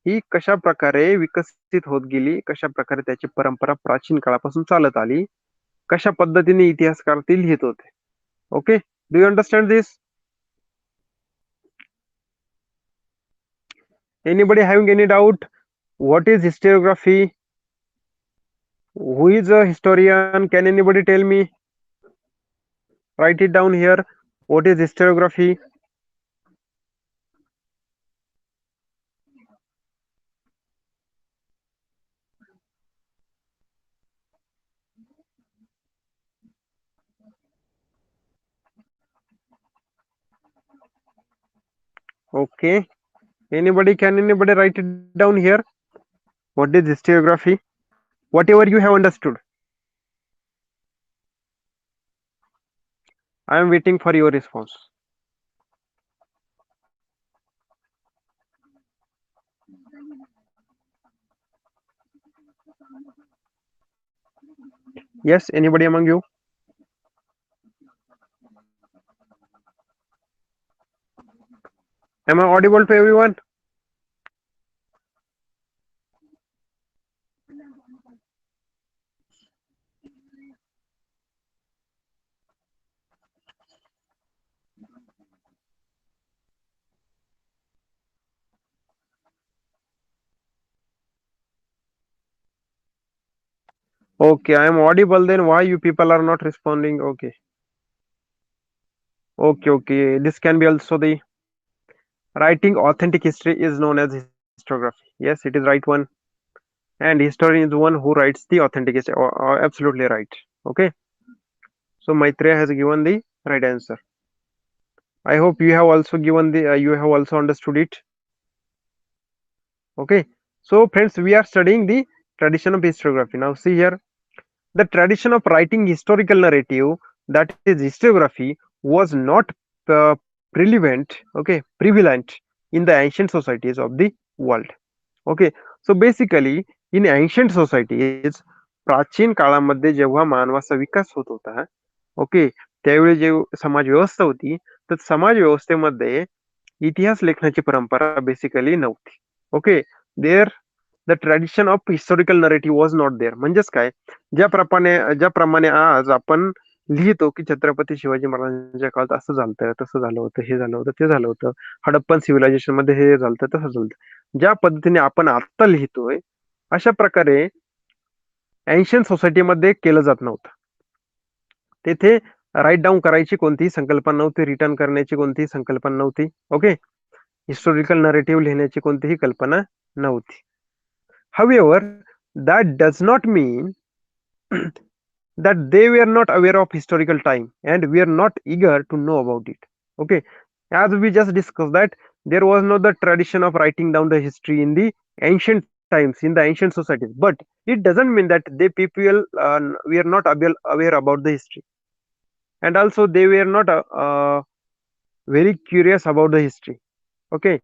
ही कशा प्रकारे विकसित होत गेली, कशा प्रकारे त्याची परंपरा प्राचीन काळापासून चालत आली, कशा पद्धतीने इतिहासकार ते लिहित होते. Okay. Do you understand this? Anybody having any doubt? What is historiography? Who is a historian? Can anybody tell me? Write it down here. What is historiography? Okay. Can anybody write it down here? What is historiography? Whatever you have understood. I am waiting for your response. Yes, anybody among you? Am I audible to everyone? Okay, I am audible. Then why you people are not responding? Okay. Okay. This can be also the writing authentic history is known as historiography. Yes, it is right one. And historian is one who writes the authentic history. Absolutely right. Okay. So Maitreya has given the right answer. I hope you have also given the you have also understood it. Okay. So friends, we are studying the tradition of historiography. Now see here, the tradition of writing historical narrative, that is historiography, was not uh, prevalent in the ancient societies of the world. Okay. So basically in ancient societies, प्राचीन काळामध्ये जेव्हा मानवाचा विकास होत होता, okay, त्यावेळी जे समाज व्यवस्था होती तर समाज व्यवस्थेमध्ये इतिहास लेखनाची परंपरा बेसिकली नव्हती. Okay. There the tradition of historical narrative was not there. म्हणजेच काय, ज्याप्रमाणे आज आपण लिहितो की छत्रपती शिवाजी महाराजांच्या काळात असं झालं, तसं झालं होतं, हे झालं होतं, ते झालं होतं, हडप्पन सिव्हिलायझेशन मध्ये हे झालं, तसं झालं, ज्या पद्धतीने आपण आता लिहितोय अशा प्रकारे एन्शियंट सोसायटीमध्ये केलं जात नव्हतं. तेथे राईट डाऊन करायची कोणतीही संकल्पना नव्हती, रिटर्न करण्याची कोणतीही संकल्पना नव्हती. ओके. हिस्टोरिकल नरेटिव्ह लिहिण्याची कोणतीही कल्पना नव्हती. However, that does not mean that they were not aware of historical time and we are not eager to know about it. Okay. As we just discussed that there was no the tradition of writing down the history in the ancient times, in the ancient societies, but it doesn't mean that they people we are not aware about the history, and also they were not very curious about the history. Okay.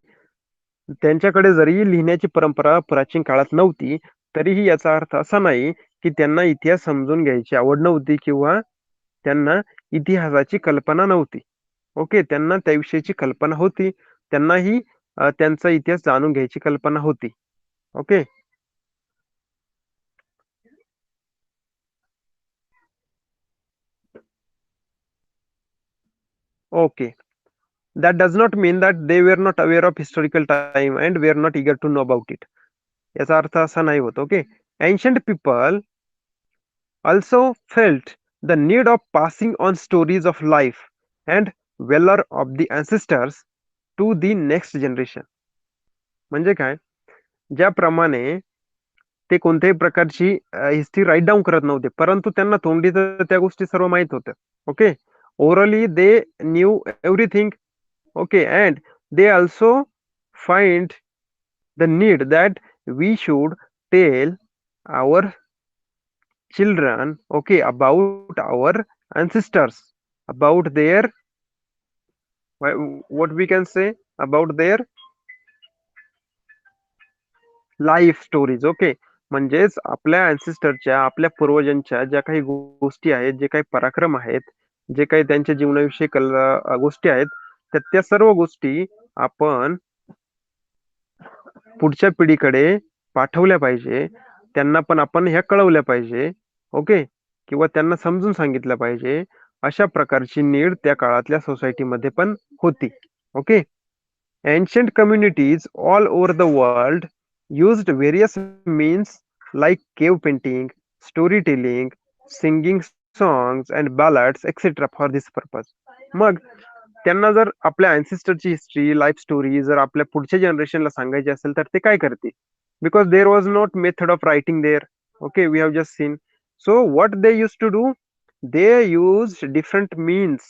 त्यांच्याकडे जरी लिहिण्याची परंपरा प्राचीन काळात नव्हती तरीही याचा अर्थ असा नाही की त्यांना इतिहास समजून घ्यायची आवड नव्हती किंवा त्यांना इतिहासाची कल्पना नव्हती. ओके, त्यांना त्याविषयीची कल्पना होती. त्यांनाही त्यांचा इतिहास जाणून घ्यायची कल्पना होती. Okay. Okay. That does not mean that they were not aware of historical time and were not eager to know about it. याचा अर्थ असा नाही होत. Okay. Ancient people also felt the need of passing on stories of life and valor of the ancestors to the next generation. म्हणजे काय? ज्याप्रमाणे ते कोणत्याही प्रकारची हिस्ट्री राईट डाऊन करत नव्हते, परंतु त्यांना तोंडी तर त्या गोष्टी सर्व माहित होत्या. Okay. Orally they knew everything. Okay, and they also find the need that we should tell our children, okay, about our ancestors, about their what we can say about their life stories. Okay. म्हणजेच आपल्या अँसेस्टरच्या, आपल्या पूर्वजांच्या ज्या काही गोष्टी आहेत, जे काही पराक्रम आहेत, जे काही त्यांच्या जीवनाविषयी गोष्टी आहेत, त्या सर्व गोष्टी आपण पुढच्या पिढीकडे पाठवल्या पाहिजे. त्यांना पण आपण ह्या कळवल्या पाहिजे. ओके. किंवा त्यांना समजून सांगितलं पाहिजे. अशा प्रकारची नीड त्या काळातल्या सोसायटीमध्ये पण होती. Okay. Ancient communities all over the world used various means like cave painting, storytelling, singing songs and ballads etc. for this purpose. मग त्यांना जर आपल्या अँसेस्टरची हिस्ट्री, लाईफ स्टोरी जर आपल्या पुढच्या जनरेशनला सांगायची असेल तर ते काय करते? Because there was not method of writing there. Okay, we have just seen. So what they use to do, they use different means,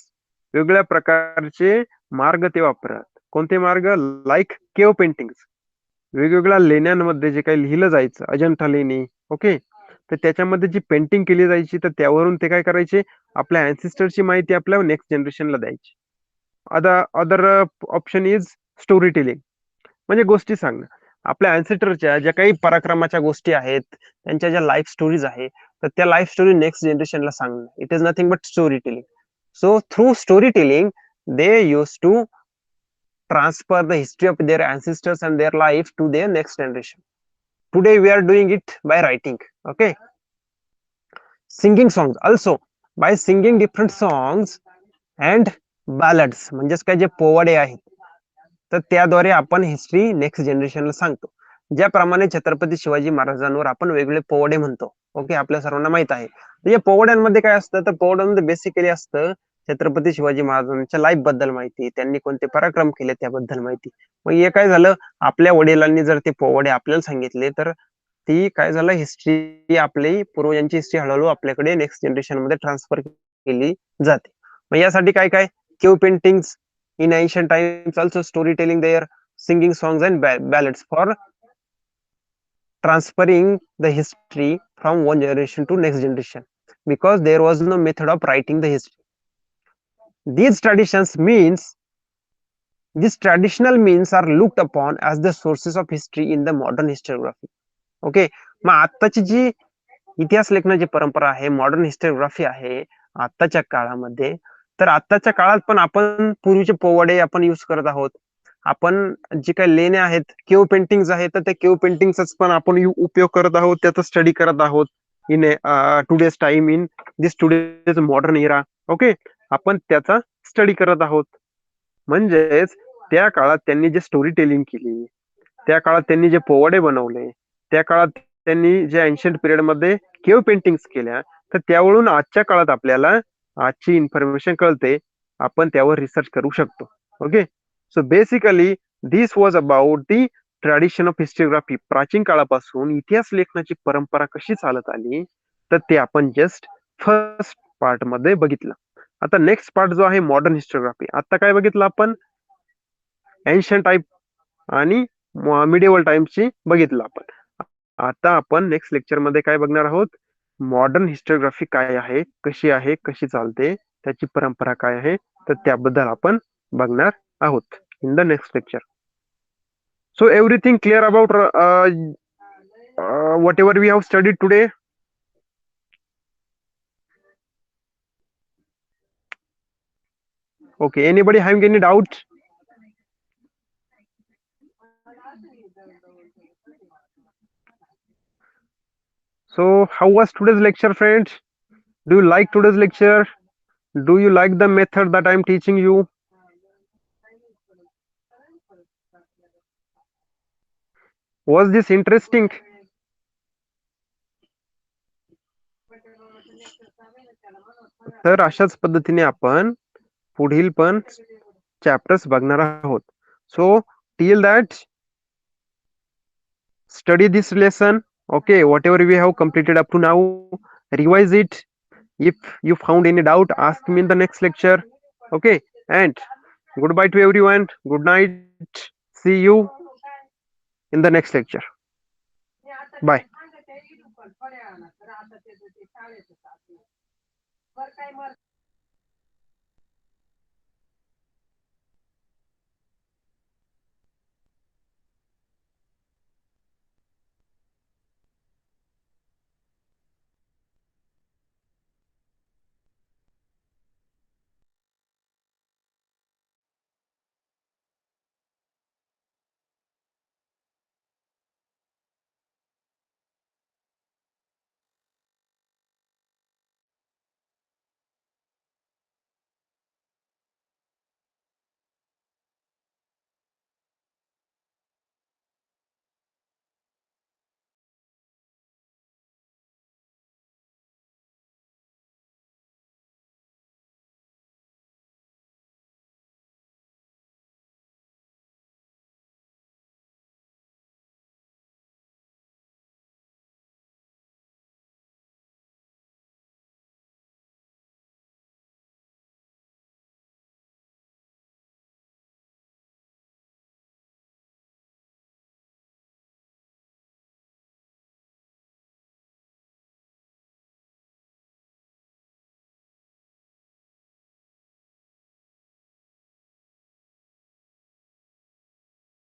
वेगवेगळ्या प्रकारचे मार्ग ते वापरत. कोणते मार्ग? लाईक केव पेंटिंग्स, वेगवेगळ्या लेण्यांमध्ये जे काही लिहिलं जायचं, अजंठा लेणी. ओके. तर त्याच्यामध्ये जी पेंटिंग केली जायची, तर त्यावरून ते काय करायचे? आपल्या अँसेस्टरची माहिती आपल्या नेक्स्ट जनरेशनला द्यायची. Other option is story telling, म्हणजे गोष्टी सांगणं. आपल्या अँसेस्टरच्या ज्या काही पराक्रमाच्या गोष्टी आहेत, त्यांच्या ज्या लाईफ स्टोरीज आहेत, तर त्या लाईफ स्टोरी नेक्स्ट जनरेशनला सांगणं. It is nothing but story telling. So through story telling they used to transfer the history of their ancestors and their life to their next generation. Today we are doing it by writing. Okay. Singing songs also, by singing different songs and ballads, म्हणजेच काय जे पोवाडे आहेत, तर त्याद्वारे आपण history next जनरेशनला सांगतो. ज्याप्रमाणे छत्रपती शिवाजी महाराजांवर आपण वेगवेगळे पोवाडे म्हणतो. ओके, आपल्या सर्वांना माहित आहे. या पोवाड्यांमध्ये काय असतं? तर पोवाड्यांमध्ये बेसिकली असतं छत्रपती शिवाजी महाराजांच्या लाईफ बद्दल माहिती, त्यांनी कोणते पराक्रम केले त्याबद्दल माहिती. मग हे काय झालं, आपल्या वडिलांनी जर ते पोवाडे आपल्याला सांगितले, तर ती काय झालं, हिस्ट्री, आपली पूर्वजांची हिस्ट्री हळूहळू आपल्याकडे नेक्स्ट जनरेशन मध्ये ट्रान्सफर केली जाते. मग यासाठी काय काय? Cave paintings in ancient times, also storytelling there, singing songs and ballads for transferring the history from one generation to next generation, because there was no method of writing the history. These traditions means these traditional means are looked upon as the sources of history in the modern historiography. Okay. मग आत्ताची जी इतिहास लेखनाची परंपरा आहे, modern historiography आहे आत्ताच्या काळामध्ये, तर आत्ताच्या काळात पण आपण पूर्वीचे पोवाडे आपण युज करत आहोत. आपण जे काही लेण्या आहेत, केव पेंटिंग्स आहेत, तर त्या केव पेंटिंगचाच पण आपण उपयोग करत आहोत, त्याचा स्टडी करत आहोत in today's time, in this today's modern era. Okay. आपण त्याचा स्टडी करत आहोत. म्हणजेच त्या काळात त्यांनी जे स्टोरी टेलिंग केली, त्या काळात त्यांनी जे पोवाडे बनवले, त्या काळात त्यांनी जे एन्शंट पिरियड मध्ये केव पेंटिंग्स केल्या, तर त्यावरून आजच्या काळात आपल्याला आजची इन्फॉर्मेशन कळते, आपण त्यावर रिसर्च करू शकतो. Okay. So basically this was about the tradition of historiography. प्राचीन काळापासून इतिहास लेखनाची परंपरा कशी चालत आली, तर ते आपण जस्ट फर्स्ट पार्ट मध्ये बघितलं. आता नेक्स्ट पार्ट जो आहे मॉडर्न हिस्टोग्राफी. आता काय बघितलं आपण? एन्शंट टाइप आणि मिडिवल टाइम्सची बघितलं आपण. आता आपण नेक्स्ट लेक्चर मध्ये काय बघणार आहोत? मॉडर्न हिस्टोग्राफी काय आहे, कशी आहे, कशी चालते, त्याची परंपरा काय आहे, तर त्याबद्दल आपण बघणार आहोत in the next lecture. So everything clear about whatever we have studied today? Okay, anybody having any doubt? So how was today's lecture, friends? Do you like today's lecture? Do you like the method that I'm teaching you? Was this interesting? तर अशाच पद्धतीने आपण पुढील पण chapters बघणार आहोत. So till that study this lesson. Okay, whatever we have completed up to now, revise it. If you found any doubt, ask me in the next lecture. Okay, and goodbye to everyone. Good night. See you in the next lecture. Bye.